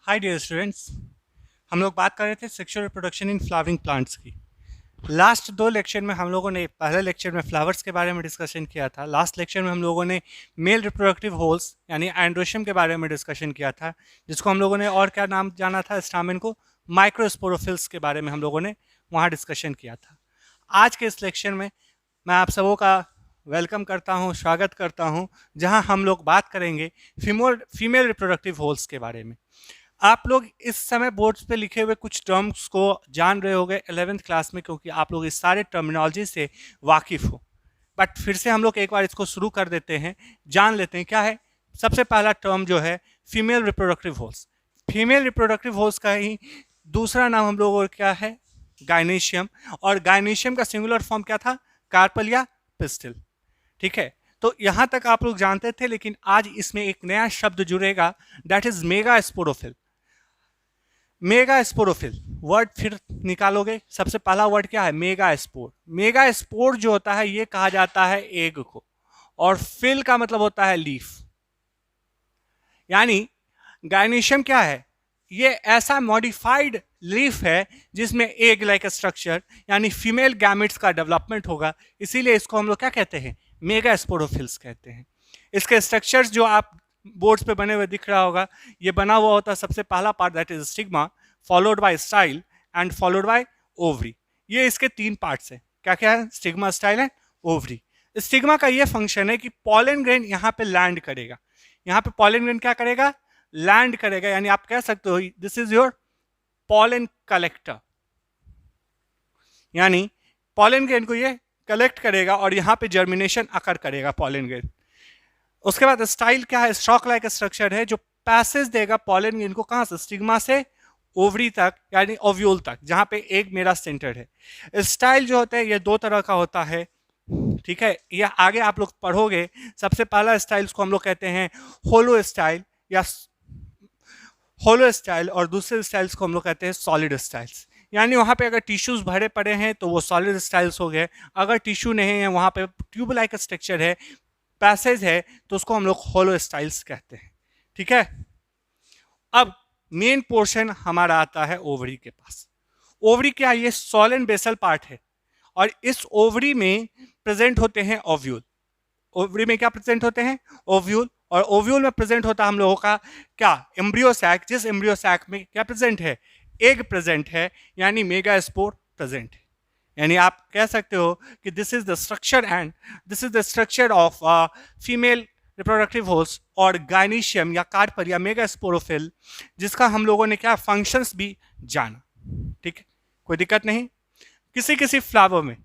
Hi dear students. हम लोग बात कर रहे थे sexual reproduction in flowering plants की। लास्ट दो लेक्चर में हम लोगों ने पहले लेक्चर में फ्लावर्स के बारे में डिस्कशन किया था। लास्ट लेक्चर में हम लोगों ने मेल रिप्रोडक्टिव होल्स यानी एंड्रोशियम के बारे में डिस्कशन किया था, जिसको हम लोगों ने और क्या नाम जाना था, स्टामेन को माइक्रोस्पोरोफिल्स के बारे में हम लोगों ने वहाँ डिस्कशन किया था। आज के इस लेक्चर में मैं आप सबों का वेलकम करता हूँ, स्वागत करता हूँ, जहाँ हम लोग बात करेंगे फीमेल रिप्रोडक्टिव होल्स के बारे में। आप लोग इस समय बोर्ड्स पे लिखे हुए कुछ टर्म्स को जान रहे होंगे 11th क्लास में, क्योंकि आप लोग इस सारे टर्मिनोलॉजी से वाकिफ हो। बट फिर से हम लोग एक बार इसको शुरू कर देते हैं, जान लेते हैं क्या है। सबसे पहला टर्म जो है female reproductive holes. Female reproductive holes का ही दूसरा नाम हम लोगों का क्या है, गायनेशियम। और गायनेशियम का सिंगुलर फॉर्म क्या था, कार्पल या पिस्टिल। ठीक है, तो यहां तक आप लोग जानते थे, लेकिन आज इसमें एक नया शब्द जुड़ेगा, that is mega sporophyll. Mega sporophyll word फिर निकालोगे, सबसे पहला वर्ड क्या है, मेगा स्पोर। मेगा स्पोर जो होता है ये कहा जाता है एग को, और फिल का मतलब होता है लीफ। यानी गायनेशियम क्या है, ये ऐसा मॉडिफाइड लीफ है जिसमें एग लाइक स्ट्रक्चर यानी फीमेल गैमेट्स का डेवलपमेंट होगा। इसीलिए इसको हम लोग क्या कहते हैं, मेगा स्पोरोफिल्स कहते हैं। इसके स्ट्रक्चर्स जो आप बोर्ड्स पे बने हुए दिख रहा होगा, ये बना हुआ होता है सबसे पहला part that is stigma, followed by style and followed by ovary. ये इसके तीन पार्ट्स हैं। क्या क्या है, stigma, style and ovary. Stigma का ये फंक्शन है कि पॉलन ग्रेन यहाँ पे लैंड करेगा। यहाँ पे पॉलन ग्रेन क्या करेगा, लैंड करेगा। यानी आप कह सकते हो this is your pollen collector. यानी पॉलन ग्रेन को ये कलेक्ट करेगा और यहाँ पे जर्मिनेशन अकर करेगा पॉलन ग्रेन। उसके बाद स्टाइल क्या है, स्टॉक लाइक स्ट्रक्चर है जो पैसेज देगा पॉलन ग्रेन को, कहां से, स्टिग्मा से ओवरी तक यानी ओव्यूल तक, जहां पे एक मेरा सेंटर है। स्टाइल जो होता है ये दो तरह का होता है। ठीक है, ये आगे आप लोग पढ़ोगे। सबसे पहला स्टाइल्स को हम लोग कहते हैं होलो स्टाइल या होलो स्टाइल, और दूसरे स्टाइल्स को हम लोग कहते हैं सॉलिड स्टाइल्स। यानी वहाँ पे अगर टिश्यूज भरे पड़े हैं तो वो सॉलिड स्टाइल्स हो गए, अगर टिश्यू नहीं है, वहाँ पे ट्यूब लाइक स्ट्रक्चर है, पैसेज है, तो उसको हम लोग होलो स्टाइल्स कहते हैं। ठीक है, अब मेन पोर्शन हमारा आता है ओवरी के पास। ओवरी क्या, ये सॉलिड बेसल पार्ट है, और इस ओवरी में प्रेजेंट होते हैं ओव्यूल। ओवरी में क्या प्रेजेंट होते हैं, ओव्यूल। और ओव्यूल में प्रेजेंट होता है हम लोगों का क्या, एम्ब्रियो सैक। जिस एम्ब्रियो सैक में क्या प्रेजेंट है, एग प्रेजेंट है, यानी मेगा स्पोर प्रेजेंट है। यानी आप कह सकते हो कि this is the structure and this is the structure of female reproductive holes और गायनीशियम या कार्पल या मेगा स्पोरोफिल, जिसका हम लोगों ने क्या फंक्शंस भी जाना। ठीक है, कोई दिक्कत नहीं। किसी किसी फ्लावर में,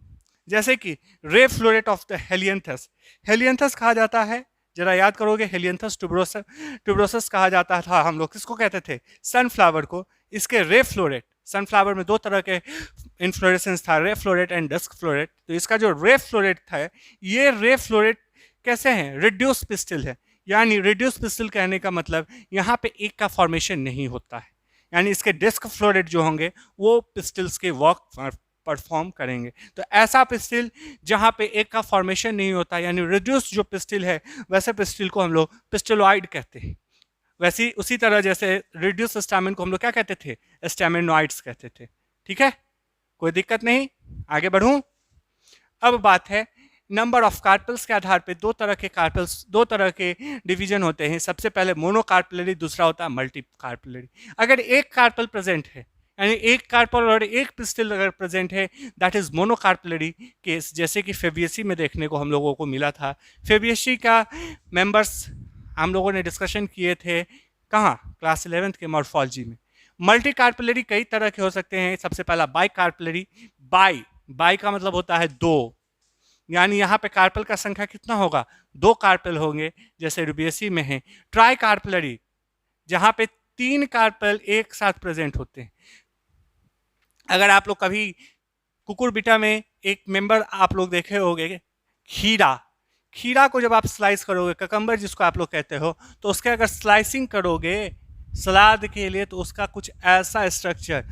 जैसे कि रे flow rate of the Helianthus, Helianthus कहा जाता है, जरा याद करोगे, हेलियंथस ट्यूबरोसस कहा जाता था। हम लोग किसको कहते थे, सनफ्लावर को। इसके रे फ्लोरेट, सनफ्लावर में दो तरह के इन्फ्लोरेसेंस था, रे फ्लोरेट एंड डस्क फ्लोरेट। तो इसका जो रे फ्लोरेट था, ये रे फ्लोरेट कैसे हैं, रिड्यूस पिस्टिल है। यानी रिड्यूस पिस्टिल कहने का मतलब यहाँ पे एक का फॉर्मेशन नहीं होता है, यानी इसके डिस्क फ्लोरेट जो होंगे वो पिस्टिल्स के वर्क परफॉर्म करेंगे। तो ऐसा पिस्टिल जहाँ पे एक का फॉर्मेशन नहीं होता, यानी रिड्यूस जो पिस्टिल है, वैसे पिस्टिल को हम लोग पिस्टिलॉइड कहते हैं। वैसे उसी तरह जैसे रिड्यूस स्टैमिन को हम लोग क्या कहते थे, स्टैमिनॉइड्स कहते थे। ठीक है, कोई दिक्कत नहीं, आगे बढ़ूं। अब बात है नंबर ऑफ कार्पल्स के आधार पे दो तरह के कार्पल्स, दो तरह के डिवीजन होते हैं। सबसे पहले मोनोकार्पलरी, दूसरा होता है मल्टी कार्पलरी। अगर एक कार्पल प्रेजेंट है, यानी एक कार्पल और एक पिस्टिल अगर प्रेजेंट है, दैट इज मोनोकार्पलरी केस, जैसे कि फेबियसी में देखने को हम लोगों को मिला था। फेबियसी का मेंबर्स हम लोगों ने डिस्कशन किए थे कहाँ, क्लास 11th के मॉर्फोलॉजी में। मल्टी कार्पलरी कई तरह के हो सकते हैं। सबसे पहला बाई कार्पलरी। बाई का मतलब होता है दो, यानी यहाँ पे कार्पल का संख्या कितना होगा, दो कार्पल होंगे, जैसे रुबियसी में है। ट्राई कार्पलरी, जहां पे तीन कार्पल एक साथ प्रेजेंट होते हैं। अगर आप लोग कभी कुकुरबिटा में एक मेंबर आप लोग देखे होंगे, खीरा। खीरा को जब आप स्लाइस करोगे, ककम्बर जिसको आप लोग कहते हो, तो उसके अगर स्लाइसिंग करोगे सलाद के लिए, तो उसका कुछ ऐसा स्ट्रक्चर,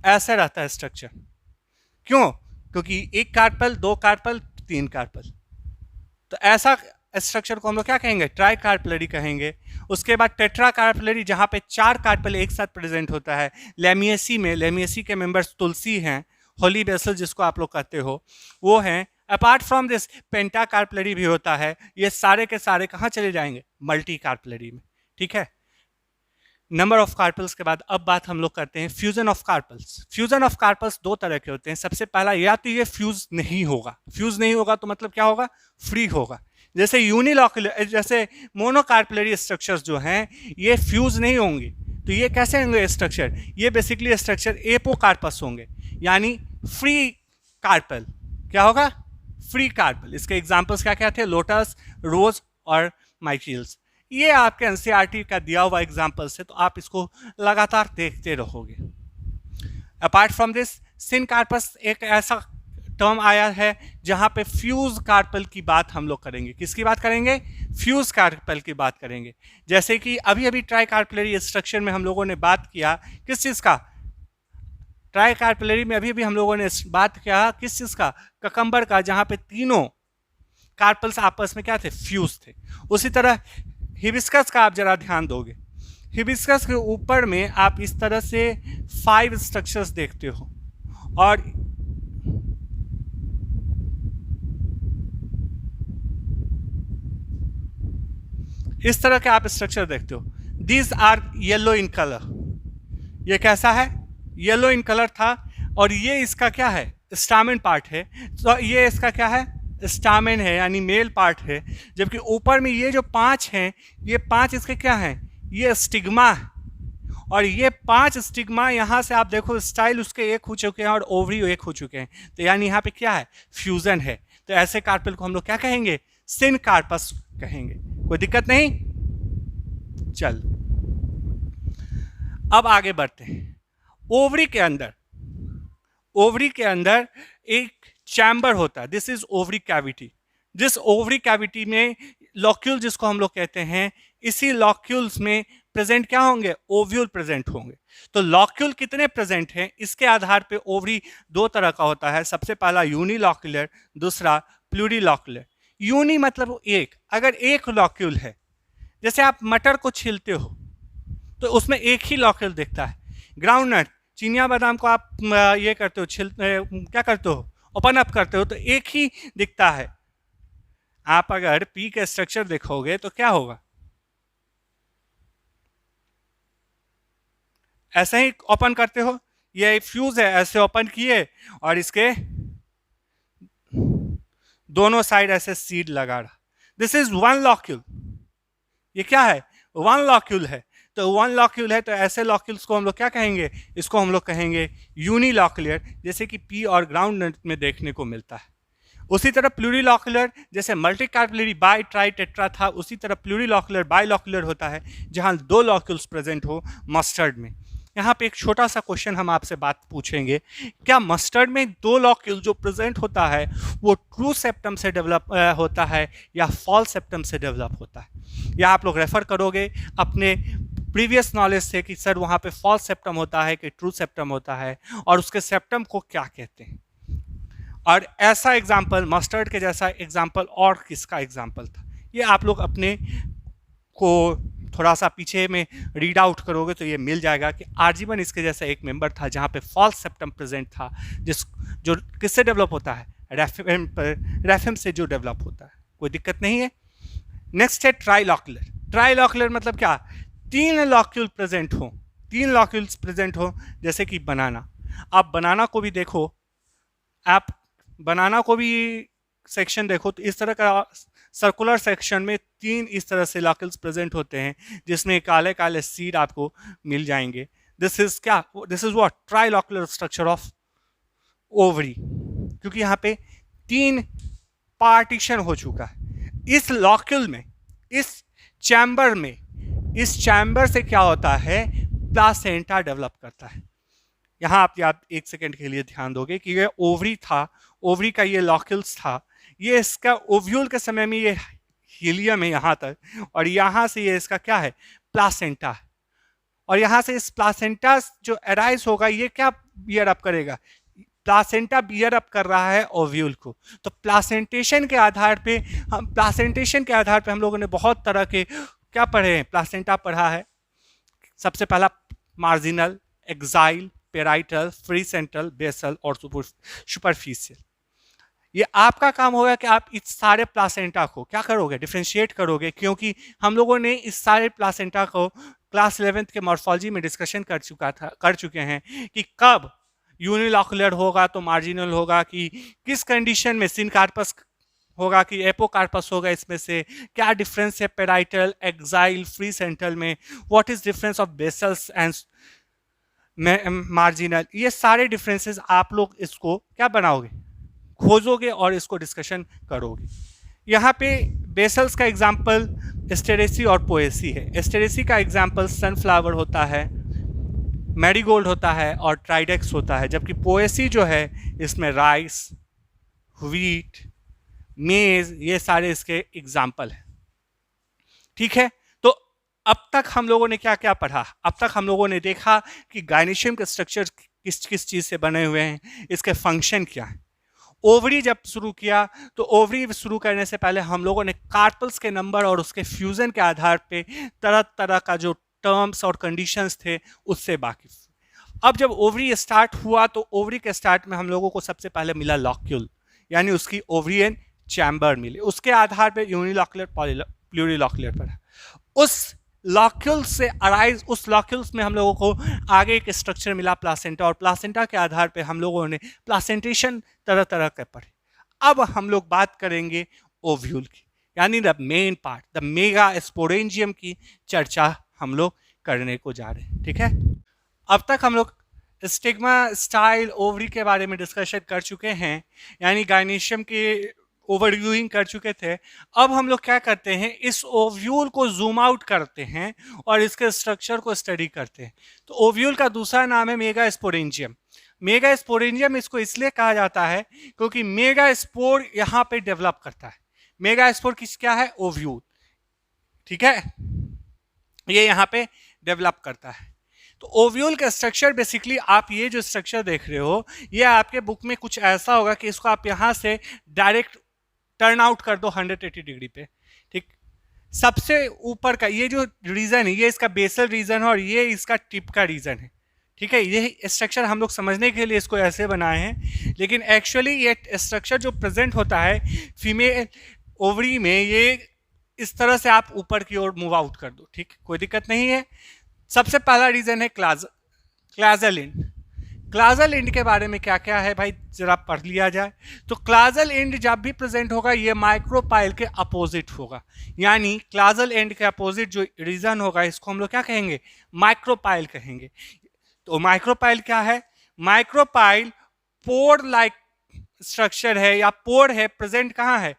ऐसा रहता है स्ट्रक्चर। क्यों, क्योंकि एक कार्पल, दो कार्पल, तीन कार्पल। तो ऐसा स्ट्रक्चर को हम लोग क्या कहेंगे, ट्राई कार्पेलरी कहेंगे। उसके बाद टेट्रा कार्पेलरी, जहाँ पे 4 कार्पेल एक साथ प्रेजेंट होता है। लेमिएसी में, लेमिएसी के मेंबर्स तुलसी हैं, होली बेसल जिसको आप लोग कहते हो वो हैं। Apart from this penta carpellary भी होता है। ये सारे के सारे कहाँ चले जाएंगे, मल्टी कार्पेलरी में, ठीक है। नंबर ऑफ कार्पल्स के बाद अब बात हम लोग करते हैं fusion of carpals. Fusion of carpals दो तरह के होते हैं। सबसे पहला, या तो ये फ्यूज नहीं होगा, फ्यूज नहीं होगा तो मतलब क्या होगा, फ्री होगा। जैसे यूनिलॉक्युलर, जैसे मोनोकार्पलरी स्ट्रक्चर्स जो हैं ये फ्यूज नहीं होंगे। तो ये कैसे होंगे स्ट्रक्चर, ये बेसिकली स्ट्रक्चर एपोकार्पस होंगे, यानी फ्री कार्पल। क्या होगा, फ्री कार्पल। इसके एग्जांपल्स क्या क्या थे, लोटस, रोज और माइकिल्स। ये आपके एनसीईआरटी का दिया हुआ एग्जांपल्स है, तो आप इसको लगातार देखते रहोगे। Apart from this, syncarpous एक ऐसा टर्म आया है जहां पे फ्यूज कार्पल की बात हम लोग करेंगे। किसकी बात करेंगे, फ्यूज कार्पल की बात करेंगे। जैसे कि अभी अभी ट्राई कार्पलरी स्ट्रक्चर में हम लोगों ने बात किया किस चीज का, ट्राई कार्पलरी में अभी अभी हम लोगों ने बात किया किस चीज का, ककम्बर का, जहां पे तीनों कार्पल्स आपस में क्या थे, फ्यूज थे। उसी तरह हिबिस्कस का आप जरा ध्यान दोगे, हिबिस्कस के ऊपर में आप इस तरह से 5 स्ट्रक्चर्स देखते हो और इस तरह के आप स्ट्रक्चर देखते हो। These are yellow in colour. ये कैसा है, येलो इन कलर था, और ये इसका क्या है, स्टामेन पार्ट है। तो ये इसका क्या है, स्टामेन है, यानी मेल पार्ट है। जबकि ऊपर में ये जो 5 हैं, ये 5 इसके क्या हैं, ये स्टिग्मा है। और ये 5 स्टिग्मा यहाँ से आप देखो स्टाइल उसके एक हो चुके हैं और ओवरी एक हो चुके हैं। तो यानी यहाँ पे क्या है, फ्यूजन है। तो ऐसे कार्पल को हम लोग क्या कहेंगे, सिन कार्पस कहेंगे। कोई दिक्कत नहीं, चल अब आगे बढ़ते हैं। ओवरी के अंदर, ओवरी के अंदर एक चैम्बर होता है, दिस इज ओवरी कैविटी। जिस ओवरी कैविटी में लॉक्यूल जिसको हम लोग कहते हैं, इसी लॉक्यूल्स में प्रेजेंट क्या होंगे, ओव्यूल प्रेजेंट होंगे। तो लॉक्यूल कितने प्रेजेंट हैं इसके आधार पे ओवरी दो तरह का होता है। सबसे पहला यूनिलॉक्यूलर, दूसरा प्लूरीलॉक्यूलर। यूनि मतलब एक, अगर एक लॉक्यूल है, जैसे आप मटर को छीलते हो तो उसमें एक ही लॉक्यूल दिखता है। ग्राउंडनट, चिनिया बादाम को आप ये करते हो, क्या करते हो, ओपन अप करते हो तो एक ही दिखता है। आप अगर पी के स्ट्रक्चर देखोगे तो क्या होगा, ऐसे ही ओपन करते हो, ये फ्यूज है, ऐसे ओपन किए और इसके दोनों साइड ऐसे सीड लगा रहा। This is one locule. ये क्या है, वन लॉक्यूल है। तो वन लॉक्यूल है तो ऐसे लॉक्यूल्स को हम लोग क्या कहेंगे, इसको हम लोग कहेंगे यूनिलॉक्यूलर, जैसे कि पी और ग्राउंड नट में देखने को मिलता है। उसी तरह प्लूरीलॉक्यूलर, जैसे मल्टीकार्पलरी बाई ट्राई टेट्रा था, उसी तरह प्लूरीलॉक्यूलर बाईलॉक्यूलर होता है जहां 2 लॉक्यूल्स प्रेजेंट हो मस्टर्ड में। यहाँ पे एक छोटा सा क्वेश्चन हम आपसे बात पूछेंगे, क्या मस्टर्ड में 2 लॉक्यूल जो प्रेजेंट होता है वो ट्रू सेप्टम से डेवलप होता है या फॉल्स सेप्टम से डेवलप होता है। या आप लोग रेफर करोगे अपने प्रीवियस नॉलेज से कि सर वहाँ पे फॉल्स सेप्टम होता है कि ट्रू सेप्टम होता है, और उसके सेप्टम को क्या कहते हैं। और ऐसा एग्जाम्पल, मस्टर्ड के जैसा एग्जाम्पल और किसका एग्जाम्पल था, ये आप लोग अपने को थोड़ा सा पीछे में रीड आउट करोगे तो ये मिल जाएगा कि आर्जीवन इसके जैसा एक मेंबर था जहाँ पे फॉल्स सेप्टम प्रेजेंट था, जो किससे डेवलप होता है, रेफेम से जो डेवलप होता है। कोई दिक्कत नहीं है। नेक्स्ट है ट्राइलॉक्यूलर। ट्राइलॉक्यूलर मतलब क्या, 3 लॉक्यूल प्रेजेंट हो, 3 लॉक्यूल्स प्रेजेंट हो, जैसे कि बनाना। आप बनाना को भी देखो, आप बनाना को भी सेक्शन देखो तो इस तरह का सर्कुलर सेक्शन में 3 इस तरह से लॉक्यूल्स प्रेजेंट होते हैं जिसमें काले काले सीड आपको मिल जाएंगे। दिस इज क्या, this is what, trilocular structure of ovary, क्योंकि यहाँ पे 3 पार्टीशन हो चुका है। इस लॉक्यूल में, इस चैम्बर में, इस चैम्बर से क्या होता है, प्लासेंटा डेवलप करता है। यहाँ आप याद 1 सेकेंड के लिए ध्यान दोगे कि ये ओवरी था, ओवरी का ये लॉक्यूल्स था, ये इसका ओव्यूल के समय में ये हीलियम है यहाँ तक, और यहाँ से ये इसका क्या है, प्लासेंटा है। और यहाँ से इस प्लासेंटा जो अराइज होगा ये क्या बियर अप करेगा, प्लासेंटा बियर अप कर रहा है ओव्यूल को। तो प्लासेंटेशन के आधार पे हम लोगों ने बहुत तरह के क्या पढ़े हैं, प्लासेंटा पढ़ा है। सबसे पहला marginal, axile, parietal, free central, basal और सुपरफिशियल। ये आपका काम होगा कि आप इस सारे प्लासेंटा को क्या करोगे, डिफरेंशिएट करोगे, क्योंकि हम लोगों ने इस सारे प्लासेंटा को क्लास 11th के मॉर्फोलॉजी में डिस्कशन कर चुके हैं कि कब यूनिलॉकुलर होगा तो मार्जिनल होगा, कि किस कंडीशन में सिनकार्पस होगा कि एपोकार्पस होगा, इसमें से क्या डिफरेंस है पेराइटल, एक्साइल, फ्री सेंट्रल में, what is difference of vessels and marginal. ये सारे डिफरेंसेस आप लोग इसको क्या बनाओगे, खोजोगे और इसको डिस्कशन करोगे। यहाँ पे बेसल्स का एग्जाम्पल एस्टेरेसी और पोएसी है। एस्टेरेसी का एग्जाम्पल सनफ्लावर होता है, मैरीगोल्ड होता है और ट्राइडेक्स होता है, जबकि पोएसी जो है इसमें राइस, व्हीट, मेज, ये सारे इसके एग्जाम्पल हैं। ठीक है, तो अब तक हम लोगों ने क्या क्या पढ़ा? अब तक हम लोगों ने देखा कि गायनेशियम के स्ट्रक्चर किस किस चीज से बने हुए हैं, इसके फंक्शन क्या है। ओवरी जब शुरू किया तो ओवरी शुरू करने से पहले हम लोगों ने कार्पल्स के नंबर और उसके फ्यूजन के आधार पे तरह तरह का जो टर्म्स और कंडीशंस थे उससे वाकिफ। अब जब ओवरी स्टार्ट हुआ तो ओवरी के स्टार्ट में हम लोगों को सबसे पहले मिला लॉक्यूल, यानी उसकी ओवरियन चैम्बर मिले, उसके आधार पे यूनिलॉकुलर, प्लूरिलॉकुलर पढ़ा। उस लॉक्यूल्स से अराइज, उस लॉक्यूल्स में हम लोगों को आगे एक स्ट्रक्चर मिला प्लासेंटा, और प्लासेंटा के आधार पे हम लोगों ने प्लासेंटेशन तरह तरह के पढ़े। अब हम लोग बात करेंगे ओव्यूल की, यानी the main part, the mega sporangium की चर्चा हम लोग करने को जा रहे हैं। ठीक है, अब तक हम लोग स्टिग्मा, स्टाइल, ओवरी के बारे में डिस्कशन कर चुके हैं, यानी गायनेशियम के ओवरव्यूइंग कर चुके थे। अब हम लोग क्या करते हैं, इस ओव्यूल को जूम आउट करते हैं और इसके स्ट्रक्चर को स्टडी करते हैं। तो ओव्यूल का दूसरा नाम है मेगा स्पोरेंजियम। मेगा स्पोरेंजियम इसको इसलिए कहा जाता है क्योंकि मेगा स्पोर यहाँ पे डेवलप करता है। मेगा स्पोर किस क्या है, ओव्यूल। ठीक है, ये यहाँ पे डेवलप करता है। तो ओव्यूल का स्ट्रक्चर बेसिकली, आप ये जो स्ट्रक्चर देख रहे हो, ये आपके बुक में कुछ ऐसा होगा कि इसको आप यहाँ से डायरेक्ट टर्न आउट कर दो 180 डिग्री पे। ठीक, सबसे ऊपर का ये जो रीजन है, ये इसका बेसल रीजन है और ये इसका टिप का रीजन है। ठीक है, ये स्ट्रक्चर हम लोग समझने के लिए इसको ऐसे बनाए हैं, लेकिन एक्चुअली ये स्ट्रक्चर जो प्रेजेंट होता है फीमेल ओवरी में, ये इस तरह से आप ऊपर की ओर मूव आउट कर दो। ठीक, कोई दिक्कत नहीं है। सबसे पहला रीजन है क्लाजल एंड। क्लाजल एंड के बारे में क्या क्या है भाई, जरा पढ़ लिया जाए। तो क्लाजल एंड जब भी प्रेजेंट होगा ये माइक्रोपाइल के अपोजिट होगा, यानी क्लाजल एंड के अपोजिट जो रीजन होगा इसको हम लोग क्या कहेंगे, माइक्रोपाइल कहेंगे। तो माइक्रोपाइल क्या है, माइक्रोपाइल पोर लाइक स्ट्रक्चर है या पोर है, प्रेजेंट कहाँ है,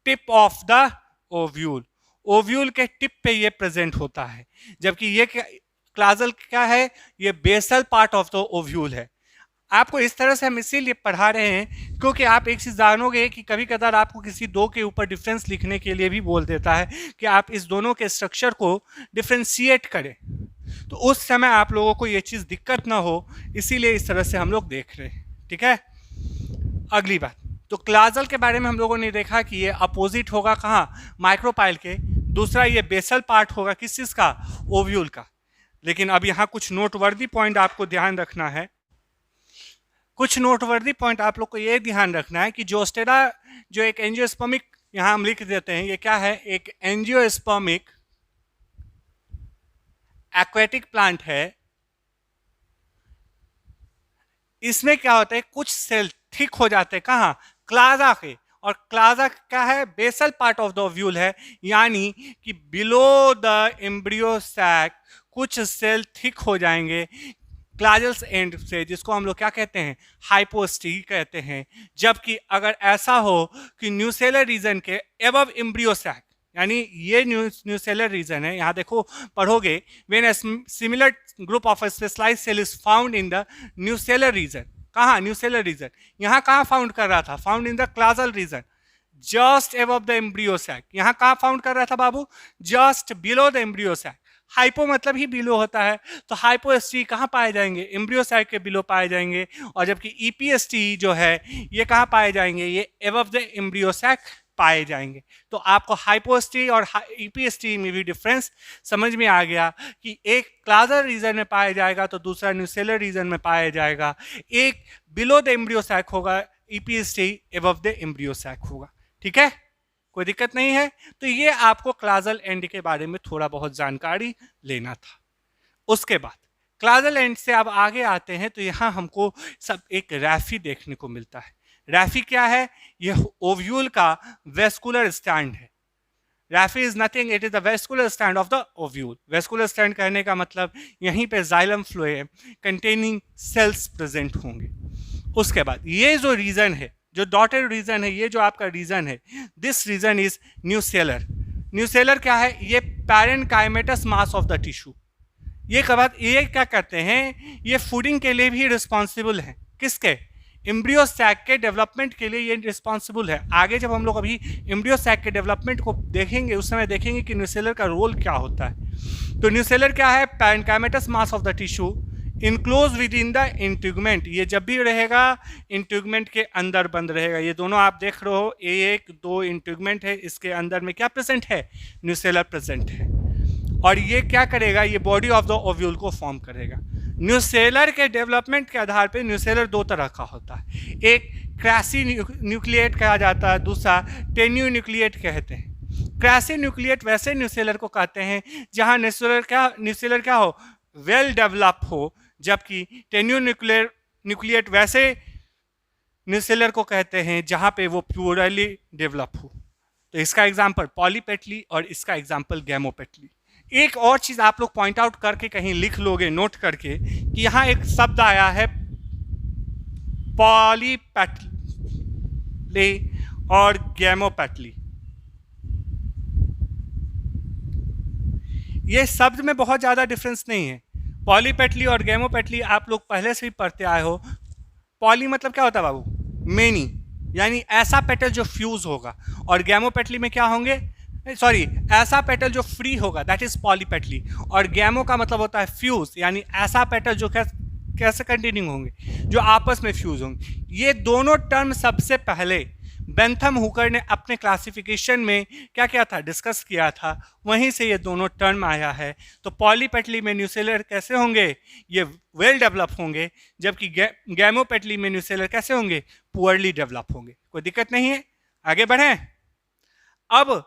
tip of the ovule. Ovule के टिप पे ये प्रेजेंट होता है, जबकि ये क्लाजल क्या है, ये basal part of the ovule है। आपको इस तरह से हम इसीलिए पढ़ा रहे हैं क्योंकि आप एक चीज जानोगे कि कभी कदार आपको किसी दो के ऊपर डिफरेंस लिखने के लिए भी बोल देता है कि आप इस दोनों के स्ट्रक्चर को डिफरेंशिएट करें, तो उस समय आप लोगों को ये चीज दिक्कत ना हो, इसीलिए इस तरह से हम लोग देख रहे हैं। ठीक है, अगली बात, तो क्लाजल के बारे में हम लोगों ने देखा कि ये अपोजिट होगा कहाँ, माइक्रोपाइल के। दूसरा ये बेसल पार्ट होगा किस चीज का, ओव्यूल का। लेकिन अब यहाँ कुछ नोटवर्दी पॉइंट आपको ध्यान रखना है। कुछ नोटवर्दी पॉइंट आप लोग को ये ध्यान रखना है कि जोस्टेरा जो एक एंजियोस्पर्मिक, यहाँ हम लिख देते हैं, ये क्या है, एक एंजियोस्पर्मिक एक्वेटिक प्लांट है। इसमें क्या होता है, कुछ सेल थिक हो जाते हैं कहाँ, क्लाजा के, और क्लाजा क्या है, basal part of the ovule है, यानी कि बिलो द एम्ब्रियो सैक कुछ सेल थिक हो जाएंगे क्लाजल्स एंड से, जिसको हम लोग क्या कहते हैं, हाइपोस्टी कहते हैं। जबकि अगर ऐसा हो कि न्यूसेलर रीजन के एबव एम्ब्रियो सैक, यानी ये न्यूसेलर रीजन है, यहाँ देखो पढ़ोगे, when a similar group of specialised cell is found in the nucellar region. कहाँ, न्यूसेलर रीजन, यहाँ कहाँ फाउंड कर रहा था, found in the chalazal region just above the embryo sac. यहाँ कहाँ फाउंड कर रहा था बाबू, just below the embryo sac. Hypo मतलब ही बिलो होता है, तो हाइपोएसटी कहाँ पाए जाएंगे, एम्ब्रियो सैक के बिलो पाए जाएंगे, और जबकि ईपीएसटी जो है ये कहाँ पाए जाएंगे, ये एबव द एम्ब्रियो सैक पाए जाएंगे। तो आपको हाइपोएसटी और ईपीएसटी में भी डिफरेंस समझ में आ गया कि एक क्लाजर रीजन में पाया जाएगा तो दूसरा न्यूसेलर रीजन में पाया जाएगा, एक बिलो द एम्ब्रियो सैक होगा, ईपीएसटी एबव द एम्ब्रियो सैक होगा। ठीक है, कोई दिक्कत नहीं है। तो ये आपको क्लाजल एंड के बारे में थोड़ा बहुत जानकारी लेना था। उसके बाद क्लाजल एंड से अब आगे आते हैं तो यहाँ हमको सब एक रैफी देखने को मिलता है। रैफी क्या है, यह ओव्यूल का वेस्कुलर स्टैंड है। Raphe is nothing, it is the vascular stand of the ovule. Vascular stand कहने का मतलब यहीं पे xylem phloem containing cells present होंगे। उसके बाद ये जो रीजन है, जो डॉटेड रीजन है, ये जो आपका रीजन है, this region is nucellar. Nucellar क्या है, ये parenchymatous mass of the tissue. ये क्या करते हैं, ये फूडिंग के लिए भी रिस्पॉन्सिबल है। किसके, एम्ब्रियो सैक के डेवलपमेंट के लिए ये रिस्पॉन्सिबल है। आगे जब हम लोग अभी एम्ब्रियो सैक के डेवलपमेंट को देखेंगे उस समय देखेंगे कि न्यूसेलर का रोल क्या होता है। तो न्यूसेलर क्या है, parenchymatous mass of the tissue enclose with in the integument. ये जब भी रहेगा इंट्यूगमेंट के अंदर बंद रहेगा। ये दोनों आप देख रहे हो, एक दो इंट्यूगमेंट है, इसके अंदर में क्या प्रेजेंट है, न्यूसेलर प्रेजेंट है। और ये क्या करेगा, ये बॉडी ऑफ द ओव्यूल को फॉर्म करेगा। न्यूसेलर के डेवलपमेंट के आधार पे न्यूसेलर दो तरह का होता है, एक क्रासी न्यूक्लिएट कहा जाता है, दूसरा टेन्यू न्यूक्लिएट कहते हैं। क्रासी न्यूक्लिएट वैसे न्यूसेलर को कहते हैं जहां न्यूसेलर क्या हो, वेल डेवलप हो, जबकि टेन्यू न्यूक्लिएट वैसे न्यूसेलर को कहते हैं जहां पे वो प्योरली डेवलप हो। तो इसका एग्जाम्पल पॉलीपेटली और इसका एग्जाम्पल गैमोपेटली। एक और चीज आप लोग पॉइंट आउट करके कहीं लिख लोगे नोट करके कि यहां एक शब्द आया है पॉलीपेटली और गैमोपेटली। ये शब्द में बहुत ज्यादा डिफरेंस नहीं है। पॉलीपेटली और गैमोपेटली आप लोग पहले से ही पढ़ते आए हो। पॉली मतलब क्या होता है बाबू, मेनी, यानी ऐसा पेटल जो फ्यूज होगा, और गैमोपेटली में क्या होंगे, सॉरी, ऐसा पेटल जो फ्री होगा, दैट इज पॉलीपेटली। और गैमो का मतलब होता है फ्यूज, यानी ऐसा पेटल जो कैसे कंटिन्यू होंगे, जो आपस में फ्यूज होंगे। ये दोनों टर्म सबसे पहले बेंथम हुकर ने अपने क्लासिफिकेशन में क्या था, डिस्कस किया था, वहीं से ये दोनों टर्म आया है। तो पॉलीपेटली में न्यूसेलर कैसे होंगे, ये वेल डेवलप होंगे, जबकि गैमोपेटली में न्यूसेलर कैसे होंगे, पुअरली डेवलप होंगे। कोई दिक्कत नहीं है, आगे बढ़ें। अब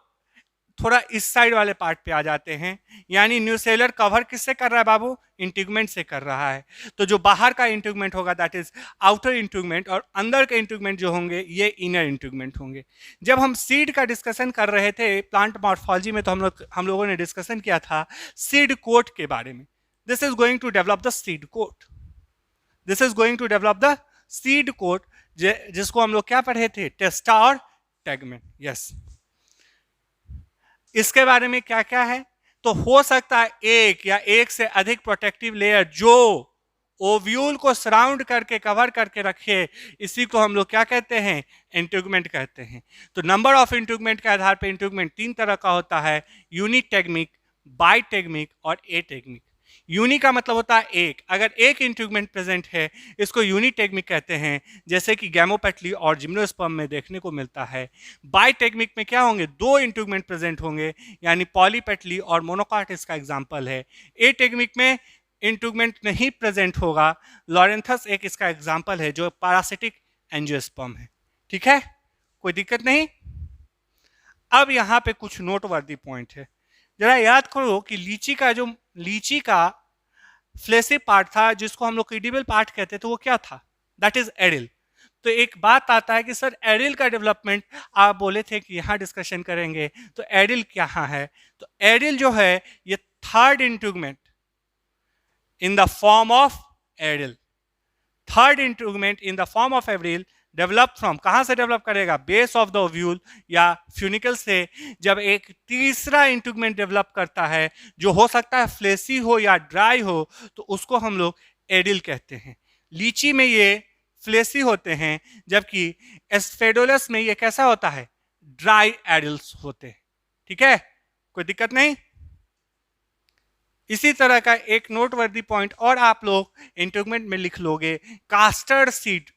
थोड़ा इस साइड वाले पार्ट पे आ जाते हैं, यानी न्यूसेलर कवर किससे कर रहा है बाबू, इंट्यूगमेंट से कर रहा है। तो जो बाहर का इंट्यूगमेंट होगा दैट इज आउटर इंट्यूगमेंट, और अंदर के इंट्यूगमेंट जो होंगे ये इनर इंट्यूगमेंट होंगे। जब हम सीड का डिस्कशन कर रहे थे प्लांट मॉर्फोलॉजी में, तो हम लोगों ने डिस्कशन किया था सीड कोट के बारे में। This is going to develop the seed coat, this is going to develop the seed coat, जिसको हम लोग क्या पढ़े थे, टेस्टा और टेगमेंट। यस, इसके बारे में क्या क्या है, तो हो सकता है एक या एक से अधिक प्रोटेक्टिव लेयर जो ओव्यूल को सराउंड करके कवर करके रखे, इसी को हम लोग क्या कहते हैं, इंट्यूगमेंट कहते हैं। तो नंबर ऑफ इंट्यूगमेंट के आधार पर इंट्यूगमेंट तीन तरह का होता है, यूनिटेगमिक, बाइटेगमिक और एटेगमिक। यूनि का मतलब होता है एक, अगर एक इंट्यूगमेंट प्रेजेंट है इसको यूनिटेगमिक कहते हैं, जैसे कि गैमोपेटली और जिम्नोस्पर्म में देखने को मिलता है। बाइटेगमिक में क्या होंगे, दो इंट्यूगमेंट प्रेजेंट होंगे, यानी पॉलीपेटली और मोनोकाट इसका एग्जांपल है। एटेगमिक में इंट्यूगमेंट नहीं प्रेजेंट होगा, लॉरेंथस एक इसका एग्जांपल है जो पैरासिटिक एंजियोस्पर्म है। ठीक है, कोई दिक्कत नहीं। अब यहाँ पे कुछ नोटवर्दी पॉइंट है, जरा याद करो कि लीची का फ्लेसी पार्ट था जिसको हम लोग ईडिबल पार्ट कहते थे, वो क्या था, दैट इज एडिल। तो एक बात आता है कि सर एडिल का डेवलपमेंट आप बोले थे कि यहाँ डिस्कशन करेंगे, तो एडिल क्या है, तो एडिल जो है ये third integument in the form of aril, third integument in the form of aril develop from, कहां से डेवलप करेगा, बेस ऑफ द ओव्यूल या फ्यूनिकल से। जब एक तीसरा इंट्यूगमेंट डेवलप करता है जो हो सकता है फ्लेसी हो या ड्राई हो, तो उसको हम लोग एडिल कहते हैं। लीची में ये फ्लेसी होते हैं, जबकि एस्फेडोलस में ये कैसा होता है, ड्राई एडिल्स होते हैं। ठीक है, कोई दिक्कत नहीं। इसी तरह का एक नोटवर्दी पॉइंट और आप लोग इंटरमेंट में लिख लोगे, custard seed,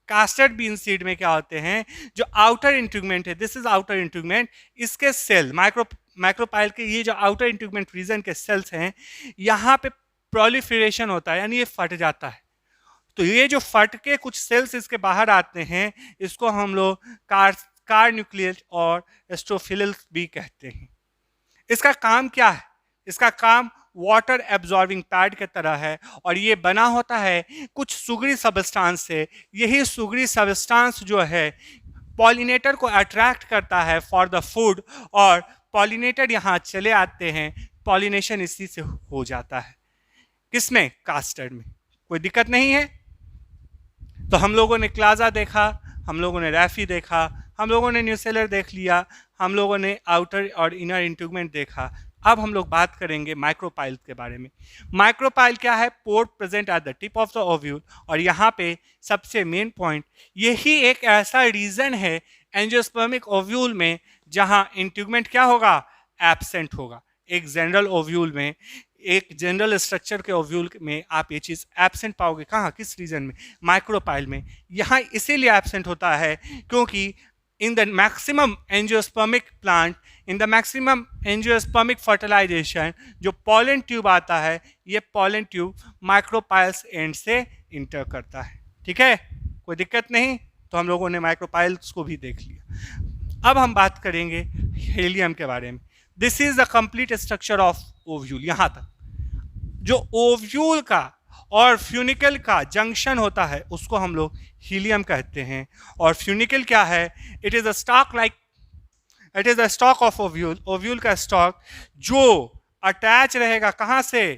custard been seed में क्या होते हैं, जो आउटर इंटरमेंट है, दिस इज आउटर इंटरमेंट, इसके सेल माइक्रोपाइल के ये जो आउटर इंटरमेंट रीजन के सेल्स हैं, यहाँ पे प्रोलिफरेशन होता है, यानी ये फट जाता है। तो ये जो फट के कुछ सेल्स इसके बाहर आते हैं, इसको हम लोग कार न्यूक्लियस और एस्ट्रोफिल्स भी कहते हैं। इसका काम क्या है? इसका काम वाटर एब्जॉर्बिंग पैड के तरह है, और ये बना होता है कुछ सुगरी सब्सटेंस से। यही सुगरी सब्सटेंस जो है पॉलिनेटर को अट्रैक्ट करता है फॉर द फूड, और पॉलिनेटर यहाँ चले आते हैं, पॉलिनेशन इसी से हो जाता है। किसमें? कास्टर्ड में। कोई दिक्कत नहीं है। तो हम लोगों ने क्लाजा देखा, हम लोगों ने रैफी देखा, हम लोगों ने न्यूसेलर देख लिया, हम लोगों ने आउटर और इनर इंटरमेंट देखा। अब हम लोग बात करेंगे माइक्रोपाइल के बारे में। माइक्रोपाइल क्या है? Pore present at the tip of the ovule, और यहाँ पे सबसे मेन पॉइंट, यही एक ऐसा रीजन है एंजियोस्पर्मिक ओव्यूल में जहाँ इंटरमेंट क्या होगा? एब्सेंट होगा। एक जनरल ओव्यूल में, एक जनरल स्ट्रक्चर के ओव्यूल में आप ये चीज एब्सेंट पाओगे। कहाँ? किस रीजन में? माइक्रोपाइल में। यहाँ इसीलिए एब्सेंट होता है क्योंकि in the maximum angiospermic plant, in the maximum angiospermic fertilization, जो pollen tube आता है, ये pollen tube माइक्रोपाइल्स एंड से इंटर करता है। ठीक है, कोई दिक्कत नहीं। तो हम लोगों ने माइक्रोपाइल्स को भी देख लिया। अब हम बात करेंगे हीलियम के बारे में। This is the complete structure of ovule. यहाँ तक जो ओव्यूल का और फ्यूनिकल का जंक्शन होता है उसको हम लोग हीलियम कहते हैं। और फ्यूनिकल क्या है? It is a stock like, it is a stock of ovule, ovule का स्टॉक जो अटैच रहेगा कहाँ से?